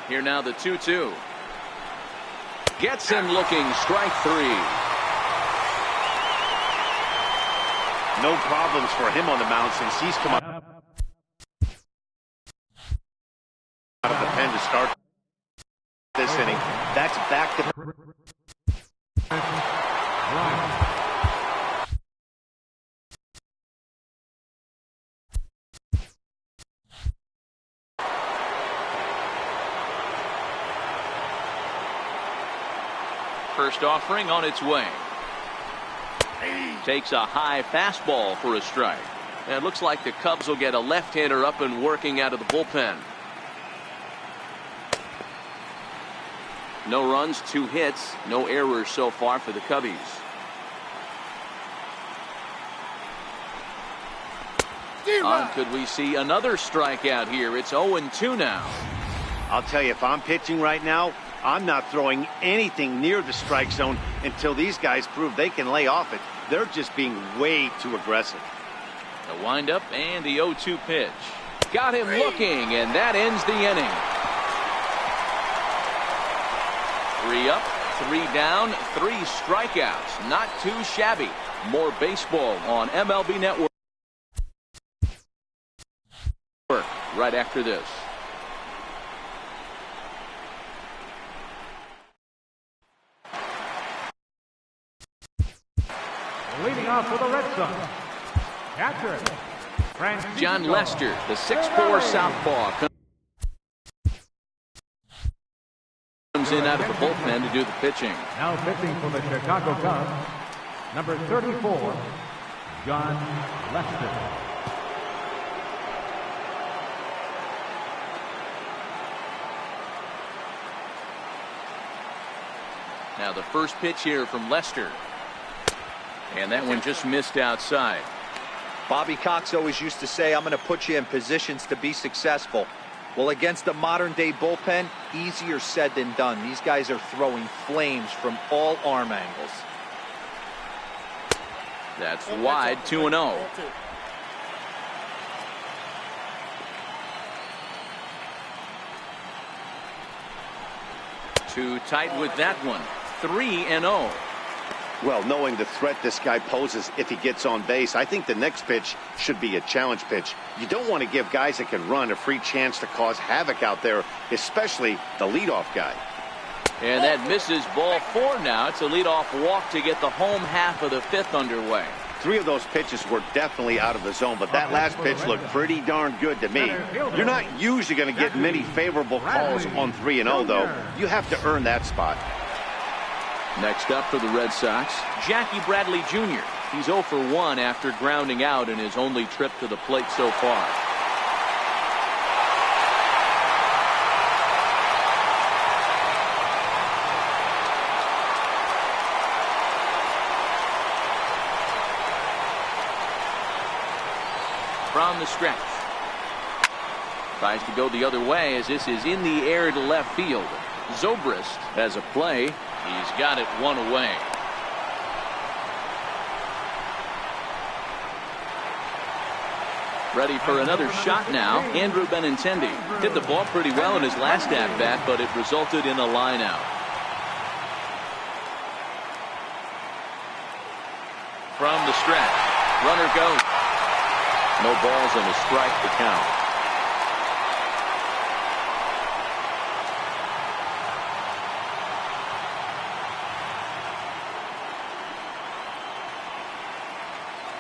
Here now the 2-2. Gets him looking, strike 3. No problems for him on the mound since he's come up out of the pen to start this inning. That's back to first offering on its way. Takes a high fastball for a strike. And it looks like the Cubs will get a left-hander up and working out of the bullpen. No runs, 2 hits, no errors so far for the Cubbies. Could we see another strikeout here? It's 0-2 now. I'll tell you, if I'm pitching right now, I'm not throwing anything near the strike zone until these guys prove they can lay off it. They're just being way too aggressive. The windup and the 0-2 pitch. Got him looking, and that ends the inning. 3 up, 3 down, 3 strikeouts. Not too shabby. More baseball on MLB Network right after this. Leading off for the Red Sox, catcher Francisco John Lester, the 6'4" southpaw, comes in out of the bullpen to do the pitching. Now pitching for the Chicago Cubs, number 34, John Lester. Now the first pitch here from Lester. And that one just missed outside. Bobby Cox always used to say, I'm going to put you in positions to be successful. Well, against the modern-day bullpen, easier said than done. These guys are throwing flames from all arm angles. That's wide, 2-0. Too tight with that one. 3-0. Well, knowing the threat this guy poses if he gets on base, I think the next pitch should be a challenge pitch. You don't want to give guys that can run a free chance to cause havoc out there, especially the leadoff guy. And that misses, ball 4 now. It's a leadoff walk to get the home half of the 5th underway. 3 of those pitches were definitely out of the zone, but that last pitch looked pretty darn good to me. You're not usually going to get many favorable calls on 3-0, though. You have to earn that spot. Next up for the Red Sox, Jackie Bradley Jr. He's 0 for 1 after grounding out in his only trip to the plate so far. From the stretch. Tries to go the other way as this is in the air to left field. Zobrist has a play. He's got it 1 away. Ready for another shot now. Andrew Benintendi hit the ball pretty well in his last at-bat, but it resulted in a line-out. From the stretch. Runner goes. No balls and a strike to count.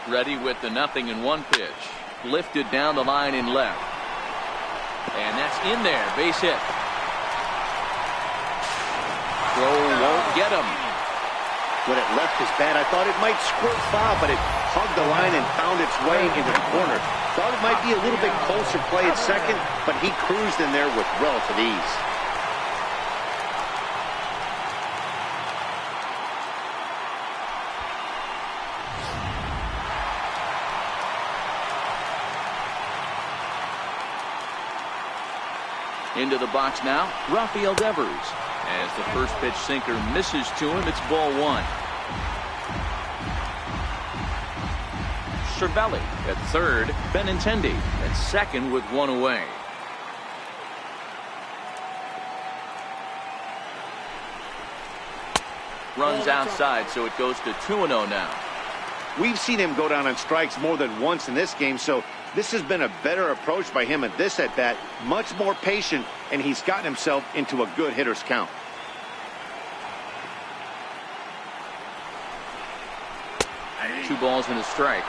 Ready with the 0-1 pitch. Lifted down the line in left. And that's in there. Base hit. Throw won't get him. When it left his bat, I thought it might squirt foul, but it hugged the line and found its way into the corner. Thought it might be a little bit closer play at second, but he cruised in there with relative ease. Into the box now, Rafael Devers. As the first pitch sinker misses to him, it's ball 1. Cervelli at third, Benintendi at second with 1 away. Runs outside, so it goes to 2-0 now. We've seen him go down on strikes more than once in this game, so this has been a better approach by him at this at-bat. Much more patient, and he's gotten himself into a good hitter's count. Two balls and a strike.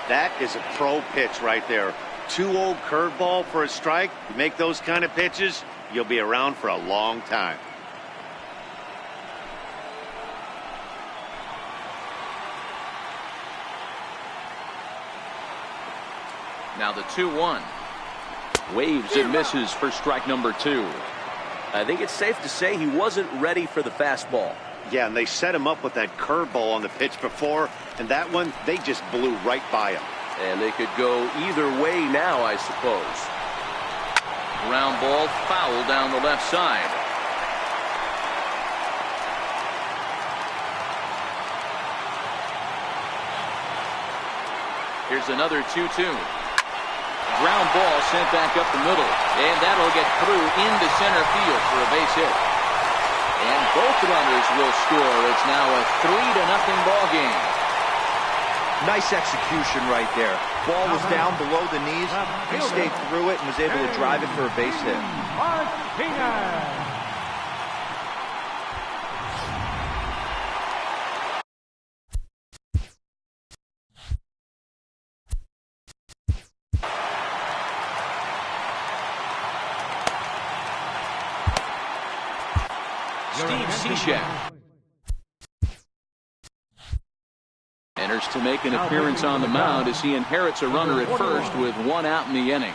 That is a pro pitch right there. 2-0 curveball for a strike. You make those kind of pitches, you'll be around for a long time. Now the 2-1. Waves and misses for strike number 2. I think it's safe to say he wasn't ready for the fastball. Yeah, and they set him up with that curveball on the pitch before, and that one, they just blew right by him. And they could go either way now, I suppose. Ground ball foul down the left side. Here's another 2-2. Ground ball sent back up the middle, and that'll get through into center field for a base hit. And both runners will score. It's now a 3-0 ball game. Nice execution right there. Ball was down below the knees. He stayed through it and was able to drive it for a base hit. Martinez. Steve Cishek enters to make an appearance on the mound as he inherits a runner at first with one out in the inning.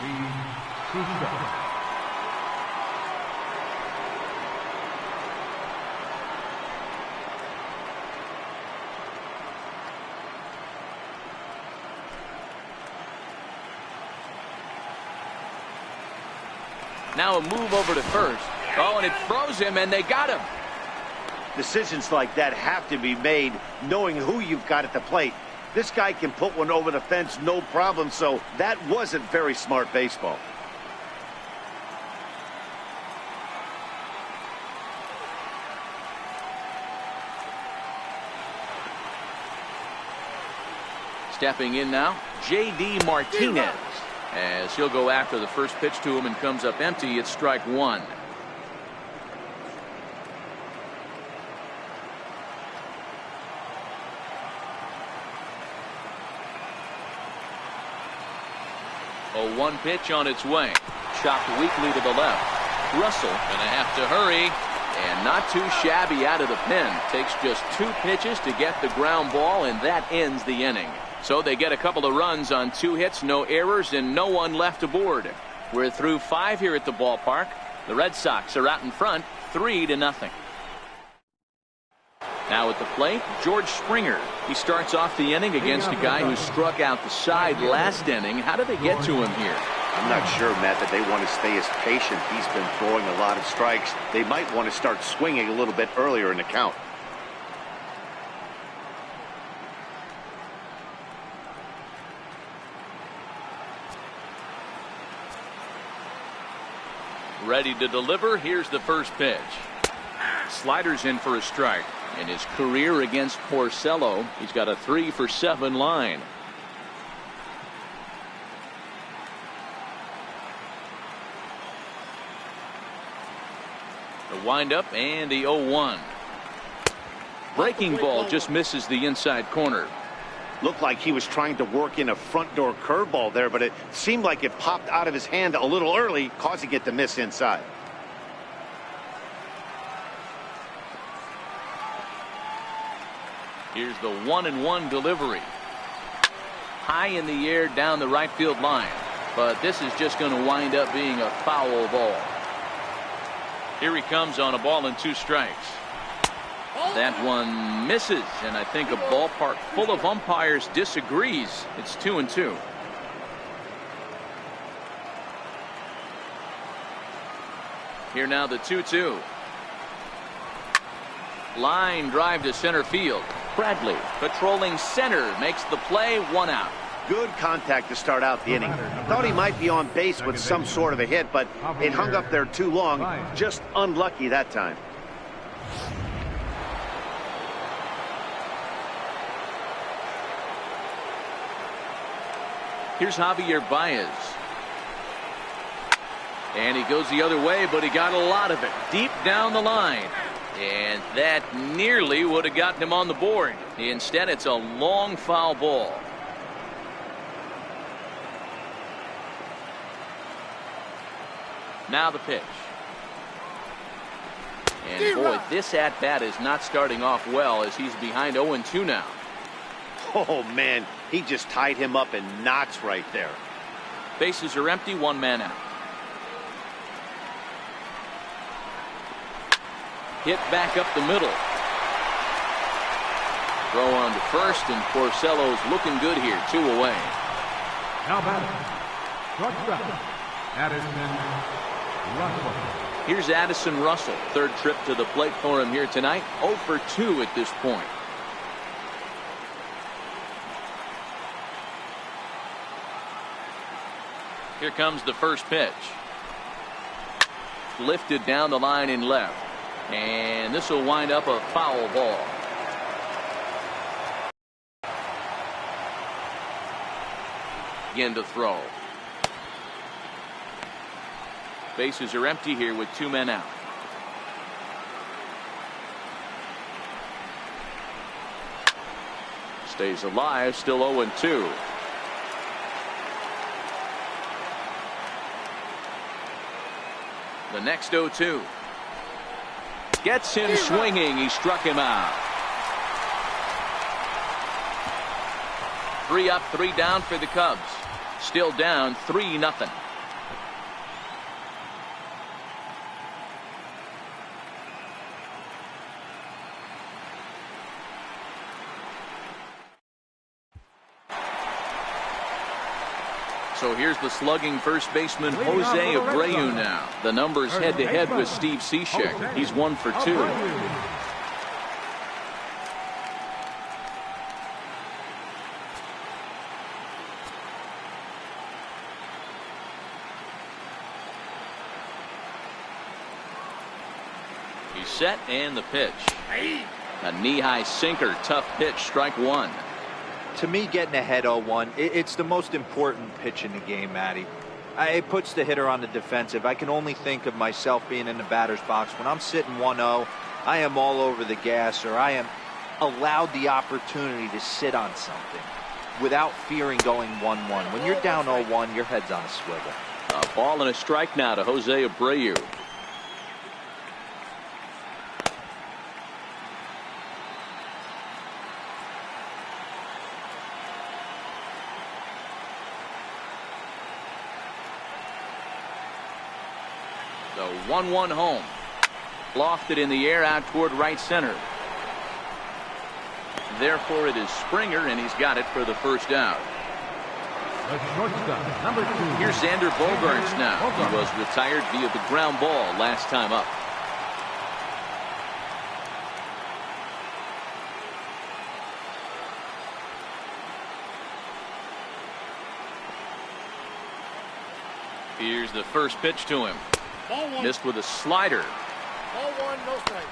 Now a move over to first. Oh, and it throws him, and they got him. Decisions like that have to be made knowing who you've got at the plate. This guy can put one over the fence, no problem, so that wasn't very smart baseball. Stepping in now, J.D. Martinez. As he'll go after the first pitch to him and comes up empty, it's strike one. A 1 pitch on its way. Chopped weakly to the left. Russell gonna have to hurry. And not too shabby out of the pen. Takes just 2 pitches to get the ground ball, and that ends the inning. So they get a couple of runs on 2 hits, no errors, and no one left aboard. We're through 5 here at the ballpark. The Red Sox are out in front, 3-0. Now at the plate, George Springer. He starts off the inning against a guy who struck out the side last inning. How did they get to him here? I'm not sure, Matt, that they want to stay as patient. He's been throwing a lot of strikes. They might want to start swinging a little bit earlier in the count. Ready to deliver. Here's the first pitch. Sliders in for a strike. In his career against Porcello, he's got a 3-for-7 line. The windup and the 0-1. Breaking ball just misses the inside corner. Looked like he was trying to work in a front door curveball there, but it seemed like it popped out of his hand a little early, causing it to miss inside. Here's the 1-1 delivery. High in the air down the right field line. But this is just going to wind up being a foul ball. Here he comes on a ball and 2 strikes. That one misses, and I think a ballpark full of umpires disagrees. It's 2-2. Here now the 2-2. Line drive to center field. Bradley patrolling center makes the play, 1 out. Good contact to start out the inning. Thought he might be on base with some sort of a hit, but it hung up there too long. Just unlucky that time. Here's Javier Baez. And he goes the other way, but he got a lot of it deep down the line. And that nearly would have gotten him on the board. Instead, it's a long foul ball. Now the pitch. And boy, this at-bat is not starting off well as he's behind 0-2 now. Oh, man, he just tied him up in knots right there. Bases are empty, 1 man out. Hit back up the middle. Throw on to first, and Porcello's looking good here, 2 away. Now batting, shortstop, Addison Russell. Here's Addison Russell, 3rd trip to the plate for him here tonight, 0-for-2 at this point. Here comes the first pitch. Lifted down the line in left. And this will wind up a foul ball. Again to throw. Bases are empty here with 2 men out. Stays alive, still 0-2. The next 0-2. Gets him swinging. He struck him out. 3 up, 3 down for the Cubs. Still down 3-0. So here's the slugging first baseman Jose Abreu now. The numbers head-to-head with Steve Cishek. He's 1 for 2. He's set and the pitch. A knee-high sinker. Tough pitch. Strike 1. To me, getting ahead 0-1, it's the most important pitch in the game, Matty. It puts the hitter on the defensive. I can only think of myself being in the batter's box. When I'm sitting 1-0, I am all over the gas, or I am allowed the opportunity to sit on something without fearing going 1-1. When you're down 0-1, your head's on a swivel. A ball and a strike now to Jose Abreu. The 1-1 home. Lofted in the air out toward right center. Therefore it is Springer, and he's got it for the first out. The shortstop, number 2. Here's Xander Bogaerts now. He was retired via the ground ball last time up. Here's the first pitch to him. Missed with a slider. Ball 1, no strike.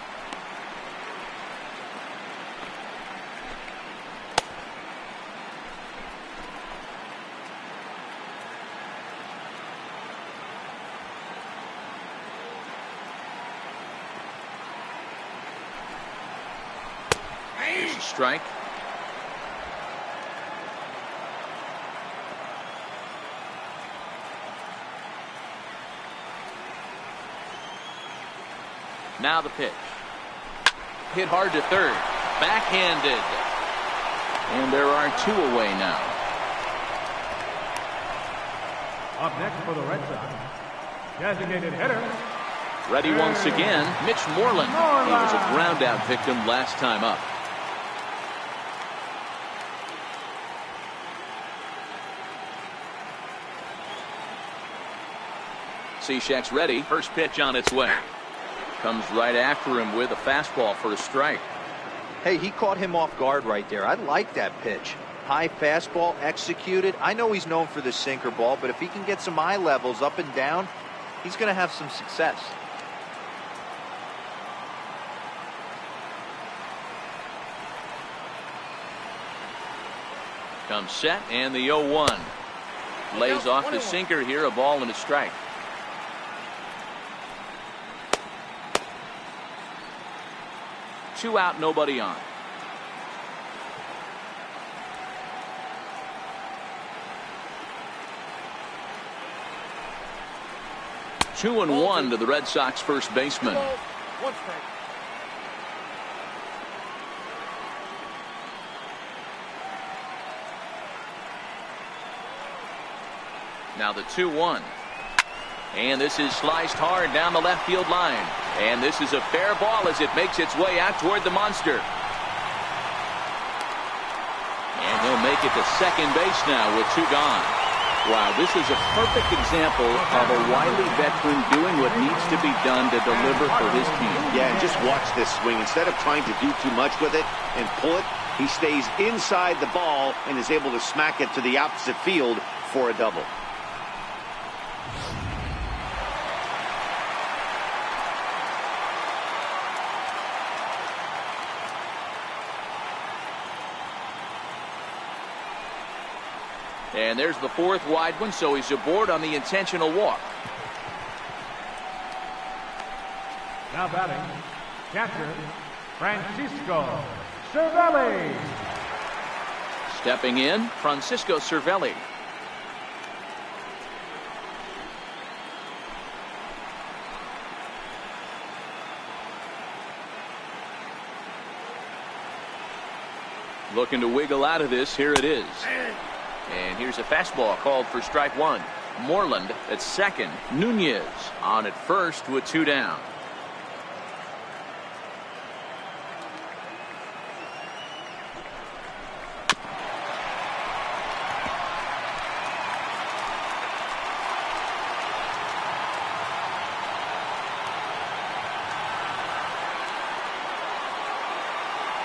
There's a strike. Now the pitch. Hit hard to third. Backhanded. And there are 2 away now. Up next for the Red Sox, designated hitter. Ready once again, Mitch Moreland. He was a ground out victim last time up. Cishek's ready. First pitch on its way. Comes right after him with a fastball for a strike. Hey, he caught him off guard right there. I like that pitch. High fastball executed. I know he's known for the sinker ball, but if he can get some eye levels up and down, he's going to have some success. Comes set and the 0-1. Lays off the sinker here, a ball and a strike. Two out, nobody on. Two and one to the Red Sox first baseman. 1 strike. Now the 2-1. And this is sliced hard down the left field line. And this is a fair ball as it makes its way out toward the monster. And he'll make it to second base now with 2 gone. Wow, this is a perfect example of a wily veteran doing what needs to be done to deliver for his team. Yeah, and just watch this swing. Instead of trying to do too much with it and pull it, he stays inside the ball and is able to smack it to the opposite field for a double. And there's the fourth wide one, so he's aboard on the intentional walk. Now batting, catcher, Francisco Cervelli. Stepping in, Francisco Cervelli. Looking to wiggle out of this. Here it is. And here's a fastball called for strike one. Moreland at second. Nunez on at first with 2 down.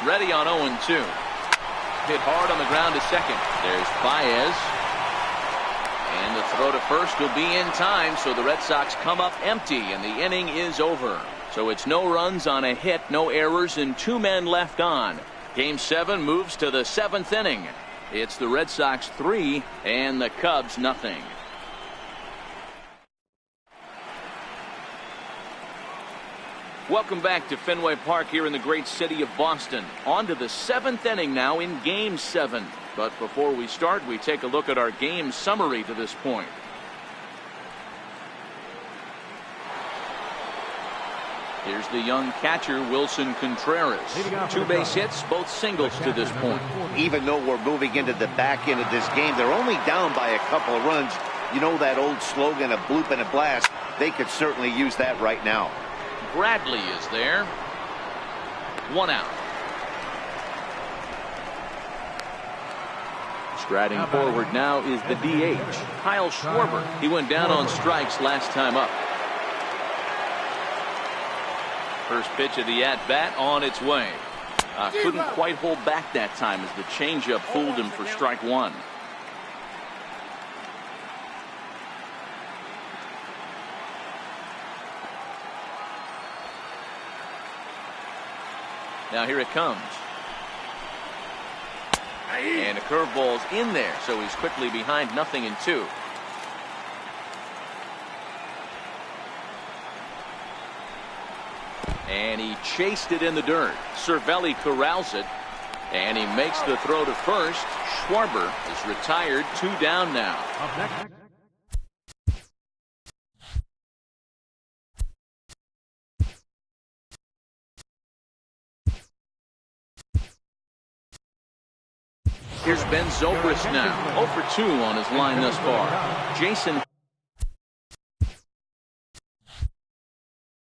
Ready on 0-2. Hit hard on the ground to second. There's Baez. And the throw to first will be in time, so the Red Sox come up empty, and the inning is over. So it's no runs on a hit, no errors, and 2 men left on. Game 7 moves to the 7th inning. It's the Red Sox 3 and the Cubs nothing. Welcome back to Fenway Park here in the great city of Boston. On to the 7th inning now in Game 7. But before we start, we take a look at our game summary to this point. Here's the young catcher, Wilson Contreras. 2 base hits, both singles to this point. Even though we're moving into the back end of this game, they're only down by a couple of runs. You know that old slogan, a bloop and a blast. They could certainly use that right now. Bradley is there. 1 out. Striding forward now is the DH, Kyle Schwarber. He went down on strikes last time up. First pitch of the at-bat on its way. Couldn't quite hold back that time as the changeup fooled him for strike 1. Now here it comes. And a curveball's in there, so he's quickly behind 0-2. And he chased it in the dirt. Cervelli corrals it, and he makes the throw to first. Schwarber is retired, 2 down now. Up next. Here's Ben Zobrist now. 0 for 2 on his line thus far. Jason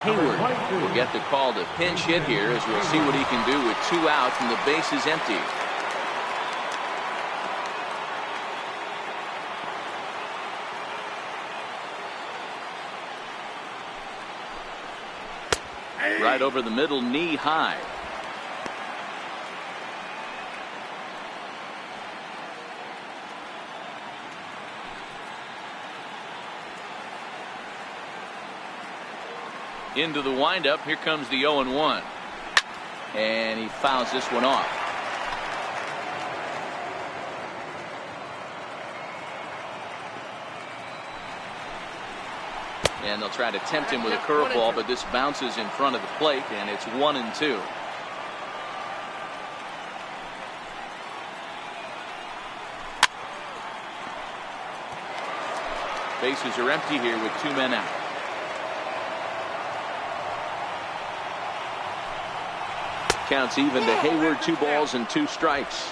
Hayward will get the call to pinch hit here, as we'll see what he can do with 2 outs and the base is empty. Right over the middle, knee high. Into the windup. Here comes the 0-1. And he fouls this one off. And they'll try to tempt him with a curveball, but this bounces in front of the plate, and it's 1-2. Bases are empty here with 2 men out. Counts even to Hayward, 2 balls and 2 strikes.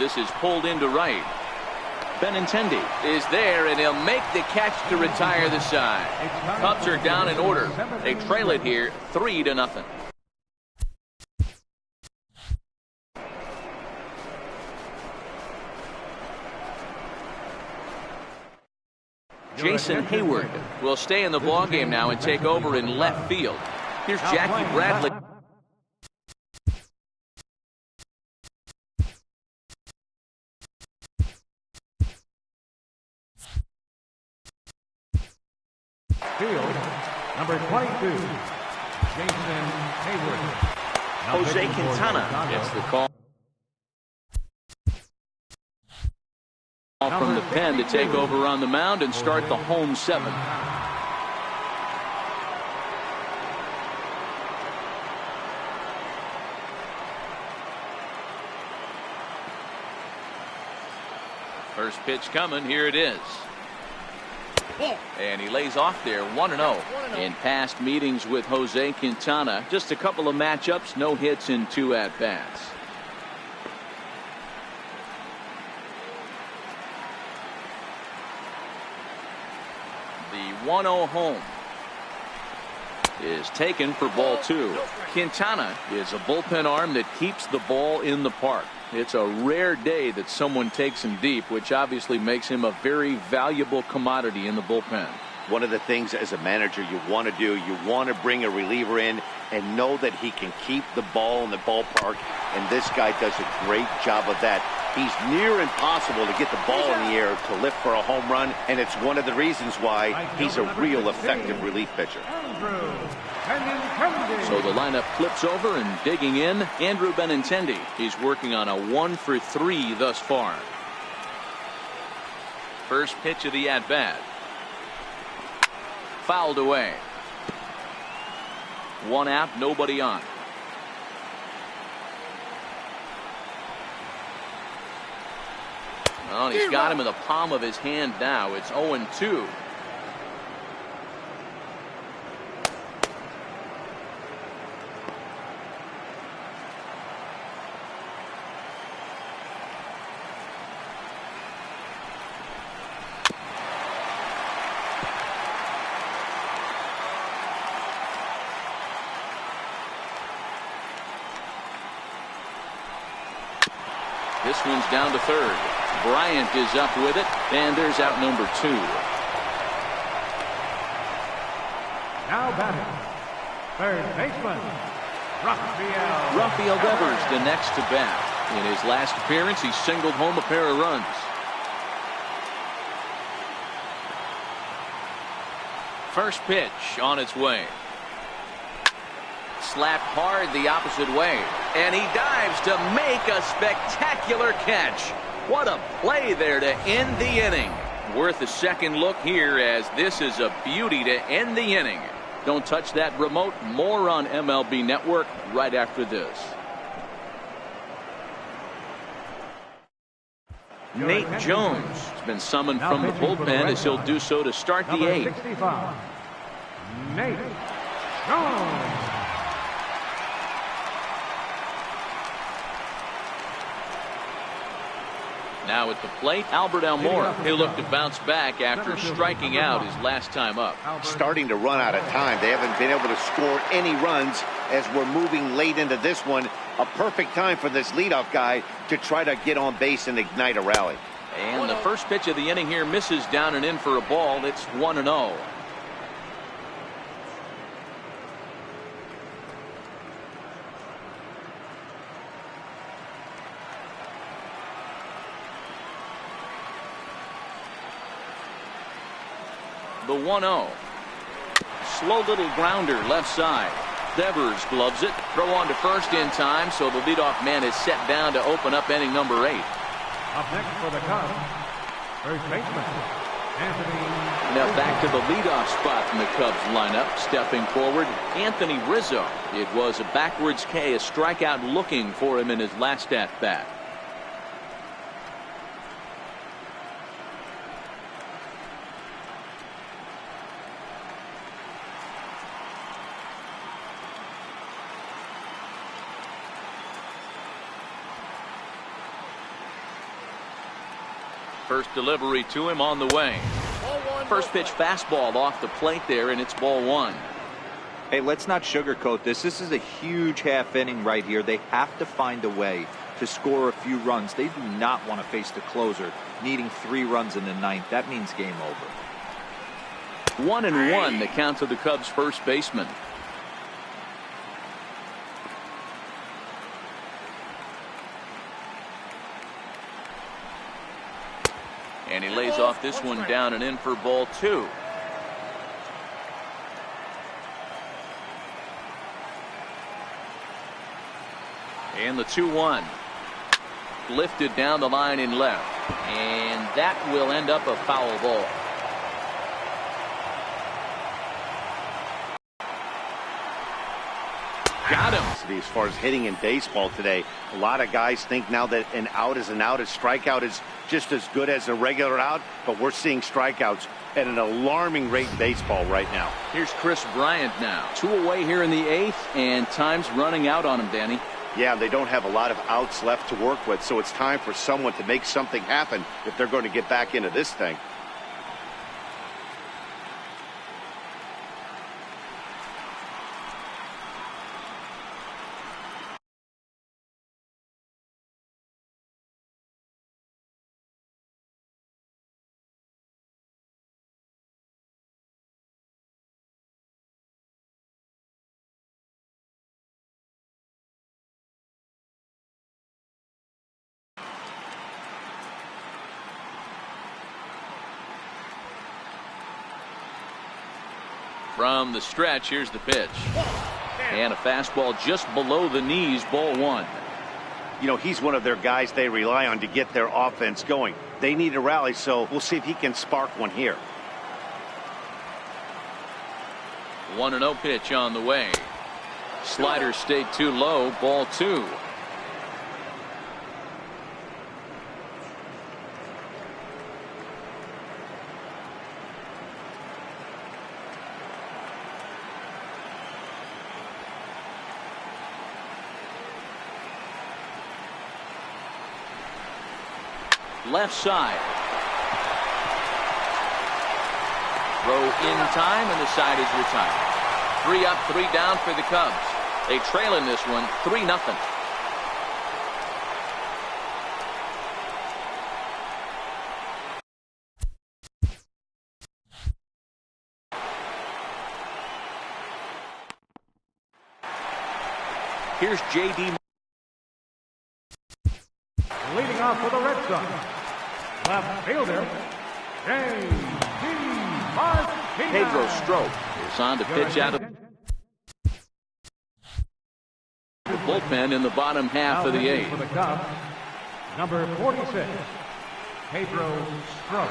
This is pulled into right. Benintendi is there, and he'll make the catch to retire the side. Cubs are down in order. They trail it here 3-0. Jason Hayward will stay in the ballgame now and take over in left field. Here's Jackie Bradley. Field, number 22. Jason Hayward. Now Jose pitching for Quintana Chicago. gets the call from the pen to take over on the mound and start the home 7th. First pitch coming. Here it is. And he lays off there 1-0. In past meetings with Jose Quintana, just a couple of matchups, no hits in 2 at-bats. The 1-0 home is taken for ball 2. Quintana is a bullpen arm that keeps the ball in the park. It's a rare day that someone takes him deep, which obviously makes him a very valuable commodity in the bullpen. One of the things as a manager you want to do, you want to bring a reliever in and know that he can keep the ball in the ballpark, and this guy does a great job of that. He's near impossible to get the ball in the air to lift for a home run, and it's one of the reasons why he's a real effective relief pitcher. So the lineup flips over, and digging in, Andrew Benintendi. He's working on a 1-for-3 thus far. First pitch of the at-bat. Fouled away. 1 out, nobody on. Well, he's got him in the palm of his hand now. It's 0-2. This one's down to third. Bryant is up with it, and there's out number 2. Now batting, third baseman, Rafael Devers the next to bat. In his last appearance, he singled home a pair of runs. First pitch on its way. Slapped hard the opposite way, and he dives to make a spectacular catch. What a play there to end the inning. Worth a second look here, as this is a beauty to end the inning. Don't touch that remote. More on MLB Network right after this. Nate Jones has been summoned from the bullpen, as he'll do so to start the 8th. 65, Nate Jones. Now at the plate, Albert Almora. He'll look to bounce back after striking out his last time up. Starting to run out of time. They haven't been able to score any runs as we're moving late into this one. A perfect time for this leadoff guy to try to get on base and ignite a rally. And the first pitch of the inning here misses down and in for a ball. It's 1-0. The 1-0. Slow little grounder left side. Devers gloves it. Throw on to first in time, so the leadoff man is set down to open up inning number 8. Up next for the Cubs, first baseman, Anthony. Now back to the leadoff spot in the Cubs lineup. Stepping forward, Anthony Rizzo. It was a backwards K, a strikeout looking for him in his last at bat. First delivery to him on the way. First pitch fastball off the plate there, and it's ball 1. Hey, let's not sugarcoat this. This is a huge half inning right here. They have to find a way to score a few runs. They do not want to face the closer needing 3 runs in the 9th. That means game over. 1-1 the count to the Cubs first baseman. And he lays off this one down and in for ball 2. And the 2-1. Lifted down the line in left. And that will end up a foul ball. Got him. As far as hitting in baseball today, a lot of guys think now that an out is an out. A strikeout is just as good as a regular out, but we're seeing strikeouts at an alarming rate in baseball right now. Here's Chris Bryant now. 2 away here in the 8th, and time's running out on him, Danny. Yeah, they don't have a lot of outs left to work with, so it's time for someone to make something happen if they're going to get back into this thing. From the stretch, here's the pitch. And a fastball just below the knees, ball 1. You know, he's one of their guys they rely on to get their offense going. They need a rally, so we'll see if he can spark one here. 1-0 pitch on the way. Slider stayed too low, ball 2. Left side. Throw in time, and the side is retired. 3 up, 3 down for the Cubs. They trail in this one 3-0. Here's J.D. Leading off for the Red Sox, left fielder, J.D. Martinez. Pedro Strop is on to pitch out of the bullpen in the bottom half of the 8th. For the Cubs, number 46, Pedro Strop.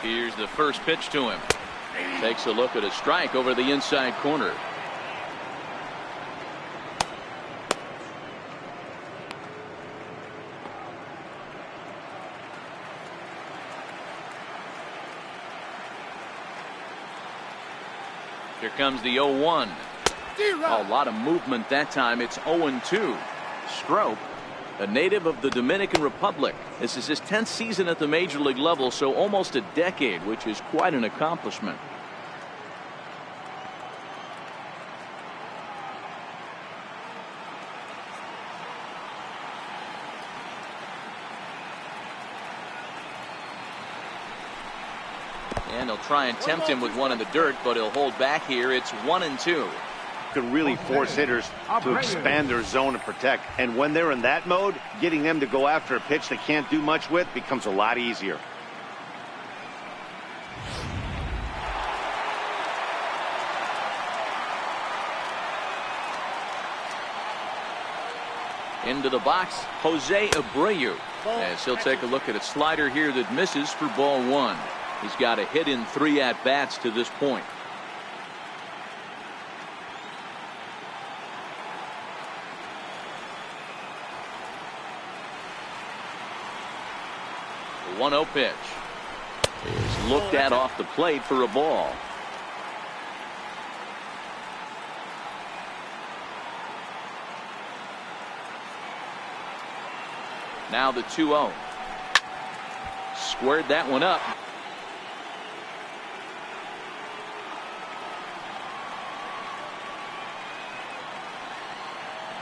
Here's the first pitch to him. Takes a look at a strike over the inside corner. Here comes the 0-1. A lot of movement that time. It's 0-2. Strop, a native of the Dominican Republic. This is his 10th season at the major league level, so almost a decade, which is quite an accomplishment. And they'll try and tempt him with one in the dirt, but he'll hold back here. It's 1-2. Could really force hitters to expand their zone and protect. And when they're in that mode, getting them to go after a pitch they can't do much with becomes a lot easier. Into the box, Jose Abreu, as he'll take a look at a slider here that misses for ball 1. He's got a hit in 3 at-bats to this point. The 1-0 pitch is looked at off the plate for a ball. Now the 2-0. Squared that one up.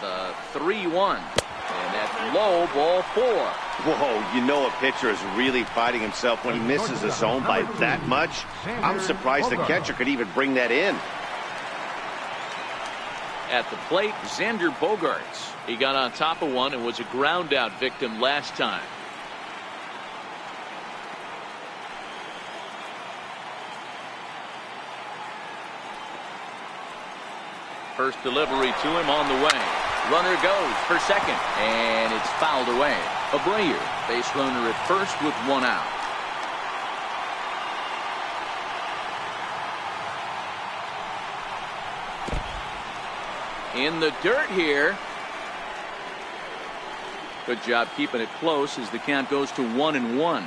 The 3-1. And that's low, ball 4. Whoa, you know a pitcher is really fighting himself when he misses a zone by that much. I'm surprised the catcher could even bring that in. At the plate, Xander Bogaerts. He got on top of one and was a ground out victim last time. First delivery to him on the way. Runner goes for second, and it's fouled away. Abreu, base runner at first with one out. In the dirt here. Good job keeping it close as the count goes to 1-1.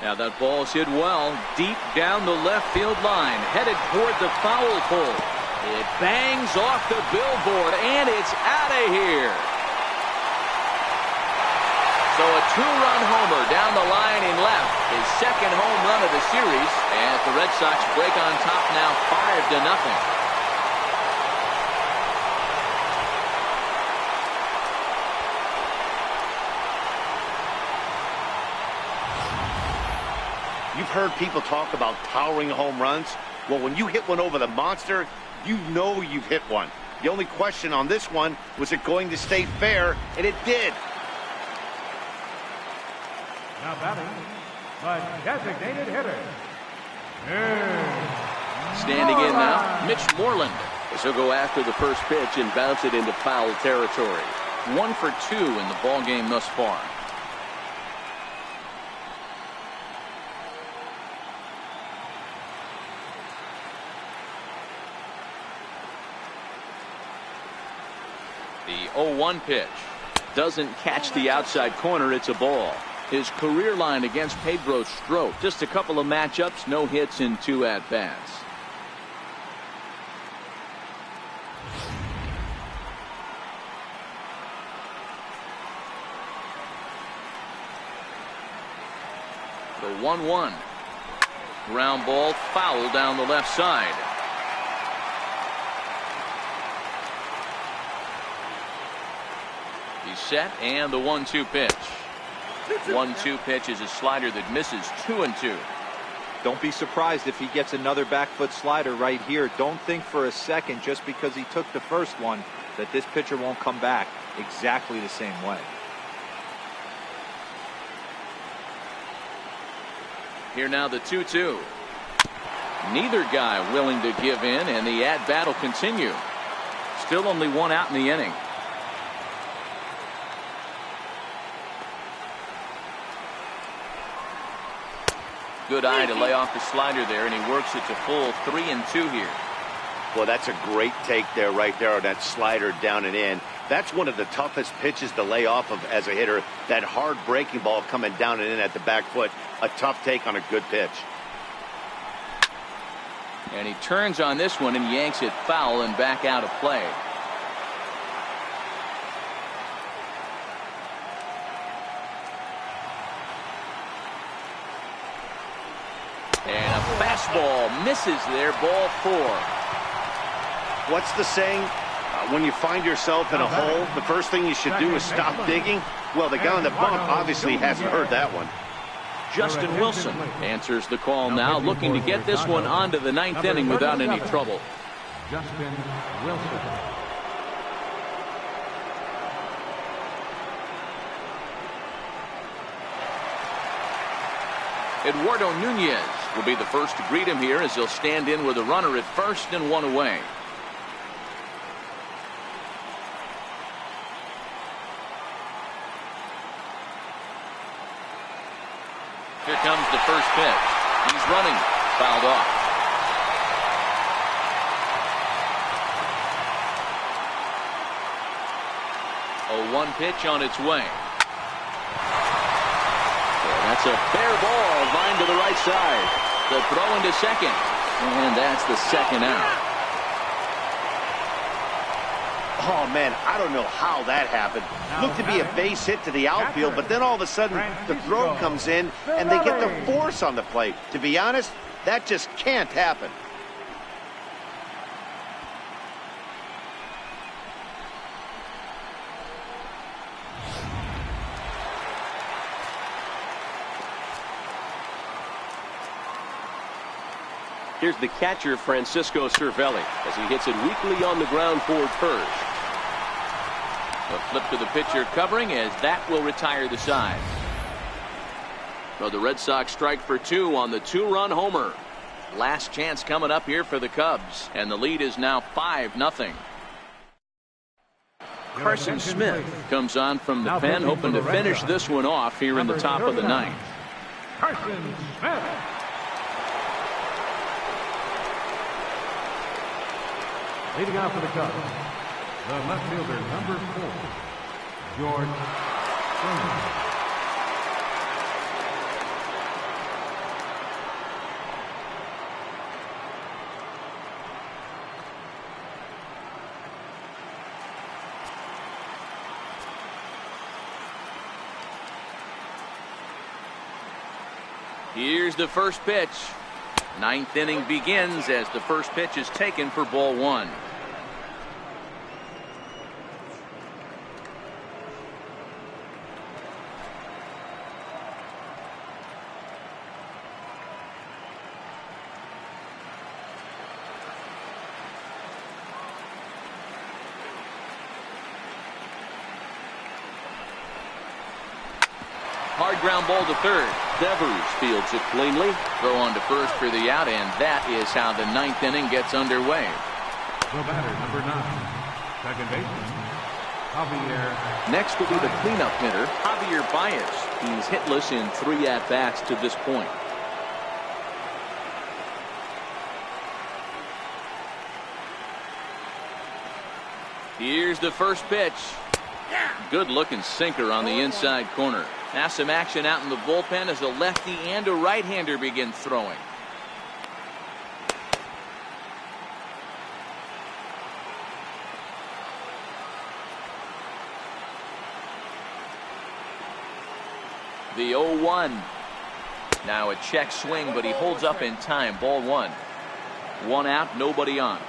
Now that ball's hit well, deep down the left field line, headed toward the foul pole. It bangs off the billboard, and it's out of here. So a two-run homer down the line in left, his second home run of the series, as the Red Sox break on top now 5-0. You've heard people talk about towering home runs. Well, when you hit one over the monster, you know you've hit one. The only question on this one, was it going to stay fair? And it did. Now batting, the designated hitter. Standing in now, Mitch Moreland. As he'll go after the first pitch and bounce it into foul territory. 1 for 2 in the ball game thus far. The 0-1 pitch doesn't catch the outside corner. It's a ball. His career line against Pedro Strop, just a couple of matchups, no hits in 2 at-bats. The 1-1 ground ball, foul down the left side. He's set, and the 1-2 pitch. 1-2 pitch is a slider that misses 2-2. Don't be surprised if he gets another back foot slider right here. Don't think for a second, just because he took the first one, that this pitcher won't come back exactly the same way. Here now the 2-2. Neither guy willing to give in, and the at-bat will continue. Still only one out in the inning. Good eye to lay off the slider there, and he works it to full 3-2 here. Well, that's a great take there, right there, on that slider down and in. That's one of the toughest pitches to lay off of as a hitter. That hard breaking ball coming down and in at the back foot. A tough take on a good pitch. And he turns on this one and yanks it foul and back out of play. And a fastball misses there, ball 4. What's the saying? When you find yourself in a hole, the first thing you should do is stop digging. Well, the guy on the bump obviously hasn't heard that one. Justin Wilson answers the call now, looking to get this one onto the 9th inning without any trouble. Justin Wilson. Eduardo Nunez will be the first to greet him here as he'll stand in with a runner at first and one away. Here comes the first pitch. He's running, fouled off. A 1 pitch on its way. That's a fair ball, lined to the right side. The throw into second, and that's the second out. Oh, man, I don't know how that happened. Looked to be a base hit to the outfield, but then all of a sudden the throw comes in, and they get the force on the plate. To be honest, that just can't happen. Here's the catcher, Francisco Cervelli, as he hits it weakly on the ground toward first. A flip to the pitcher covering, as that will retire the side. Well, the Red Sox strike for 2 on the 2-run homer. Last chance coming up here for the Cubs, and the lead is now 5-0. Carson Smith comes on from the pen, hoping to finish this one off here in the top of the 9th. Carson Smith. Leading off for the Cubs, the left fielder, number 4, George Springer. Here's the first pitch. 9th inning begins as the first pitch is taken for ball 1. Hard ground ball to third. Devers fields it cleanly. Throw on to first for the out, and that is how the 9th inning gets underway. The batter, number 9, second baseman, Javier. Next will be the cleanup hitter, Javier Baez. He's hitless in 3 at-bats to this point. Here's the first pitch. Good looking sinker on the inside corner. Now some action out in the bullpen as a lefty and a right-hander begin throwing. The 0-1. Now a check swing, but he holds up in time. Ball 1. 1 out, nobody on.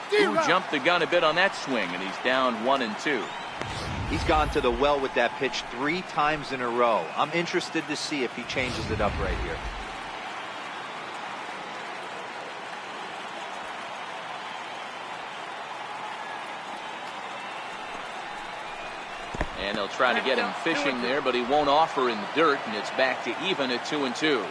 Who jumped the gun a bit on that swing, and he's down 1-2. He's gone to the well with that pitch 3 times in a row. I'm interested to see if he changes it up right here. And they'll try to get him fishing there, but he won't offer in the dirt, and it's back to even at 2-2.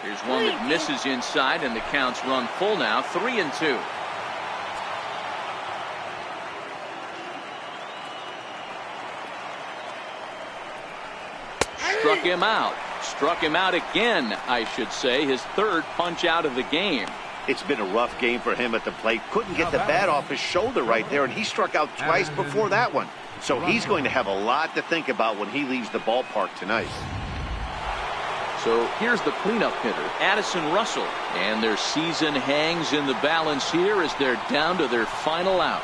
Here's one that misses inside, and the count's run full now, 3-2. Struck him out. Struck him out again, I should say. His 3rd punch out of the game. It's been a rough game for him at the plate. Couldn't get the bat off his shoulder right there, and he struck out twice before that one. So he's going to have a lot to think about when he leaves the ballpark tonight. So here's the cleanup hitter, Addison Russell. And their season hangs in the balance here as they're down to their final out.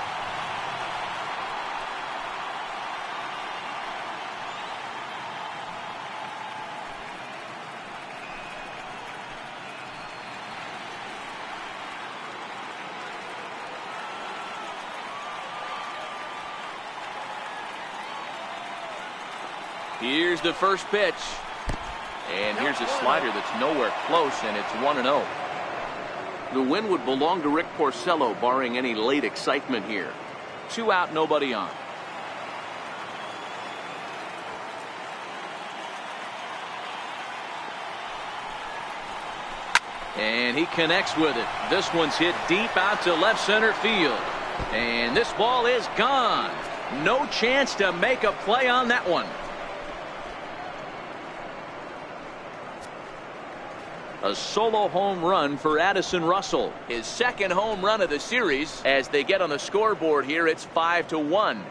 Here's the first pitch. And here's a slider that's nowhere close, and it's 1-0. The win would belong to Rick Porcello, barring any late excitement here. 2 out, nobody on. And he connects with it. This one's hit deep out to left center field. And this ball is gone. No chance to make a play on that one. A solo home run for Addison Russell. His 2nd home run of the series. As they get on the scoreboard here, it's 5-1.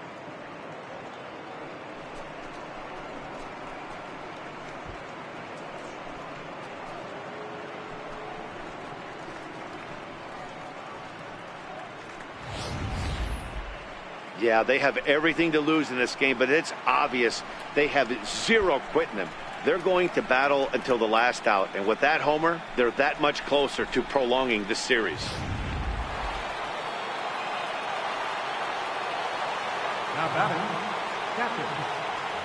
Yeah, they have everything to lose in this game, but it's obvious they have 0 quit in them. They're going to battle until the last out, and with that homer, they're that much closer to prolonging this series. Now batting, captain,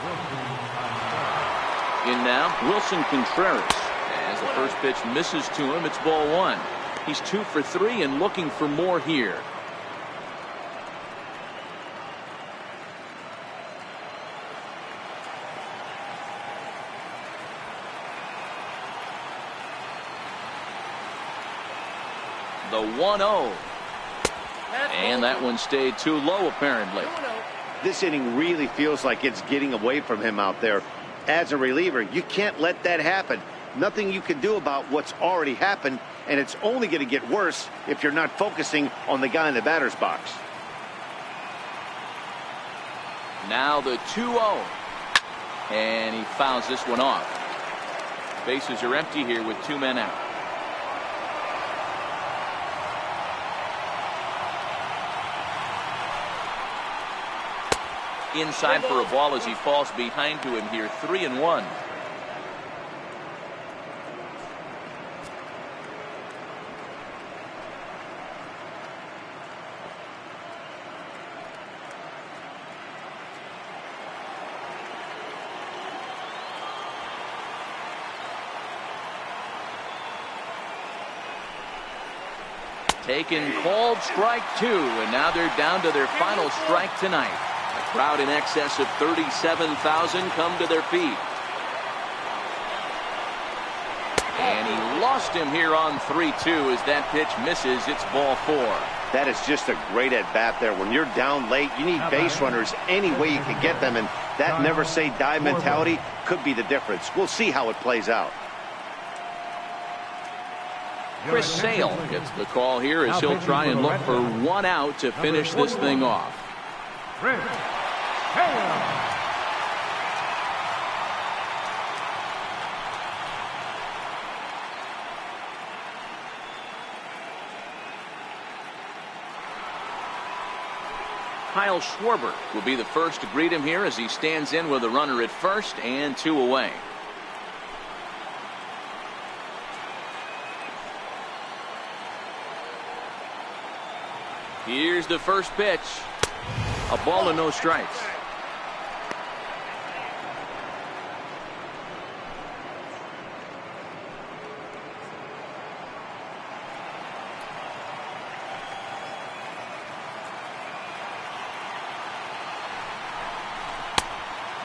Wilson Contreras. In now, Wilson Contreras. As The first pitch misses to him. It's ball one. He's 2 for 3 and looking for more here. The 1-0. And that one stayed too low, apparently. This inning really feels like it's getting away from him out there. As a reliever, you can't let that happen. Nothing you can do about what's already happened, and it's only going to get worse if you're not focusing on the guy in the batter's box. Now the 2-0. And he fouls this one off. Bases are empty here with 2 men out. Inside for a ball as he falls behind to him here. 3-1. Taken, called, strike 2, and now they're down to their final strike tonight. A crowd in excess of 37,000 come to their feet. And he lost him here on 3-2 as that pitch misses. It's ball 4. That is just a great at-bat there. When you're down late, you need base runners any way you can get them, and that never-say-die mentality could be the difference. We'll see how it plays out. Chris Sale gets the call here as he'll try and look for 1 out to finish this thing off. Chris Sale. Kyle Schwarber will be the first to greet him here as he stands in with a runner at first and 2 away. Here's the first pitch. A ball and no strikes.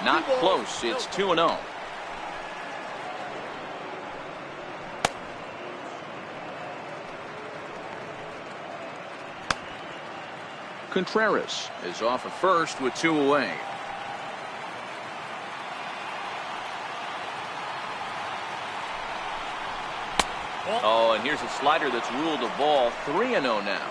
Not close. It's 2-0. Contreras is off at first with 2 away. Oh, and here's a slider that's ruled a ball. 3-0 now.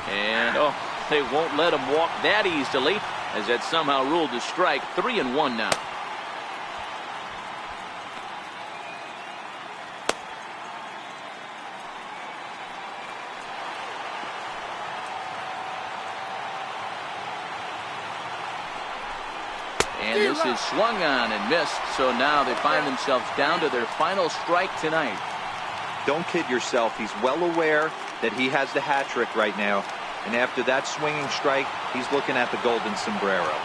And, oh, they won't let him walk that easily, as that somehow ruled a strike. 3-1 now. And this is swung on and missed, so now they find themselves down to their final strike tonight. Don't kid yourself. He's well aware that he has the hat trick right now. And after that swinging strike, he's looking at the golden sombrero.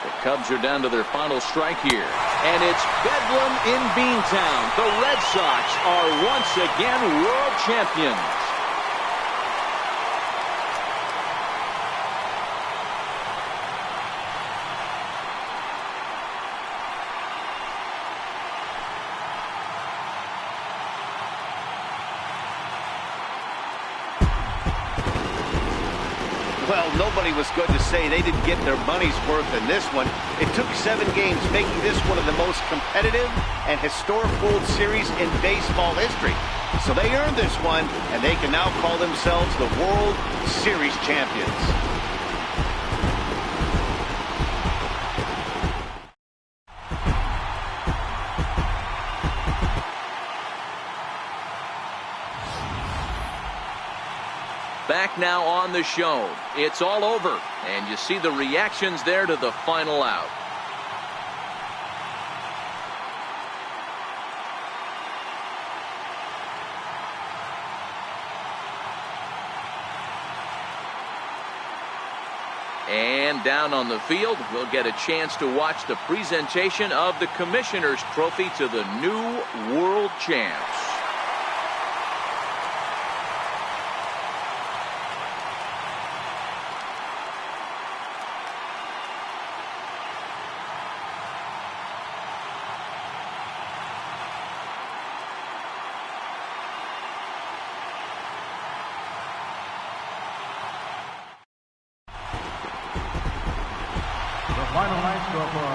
The Cubs are down to their final strike here. And it's Bedlam in Beantown. The Red Sox are once again world champions. Well, nobody was going to say they didn't get their money's worth in this one. It took 7 games, making this one of the most competitive and historic World Series in baseball history. So they earned this one, and they can now call themselves the World Series champions. Back now on the show. It's all over, and you see the reactions there to the final out. And down on the field, we'll get a chance to watch the presentation of the Commissioner's Trophy to the new world champs. The final night score for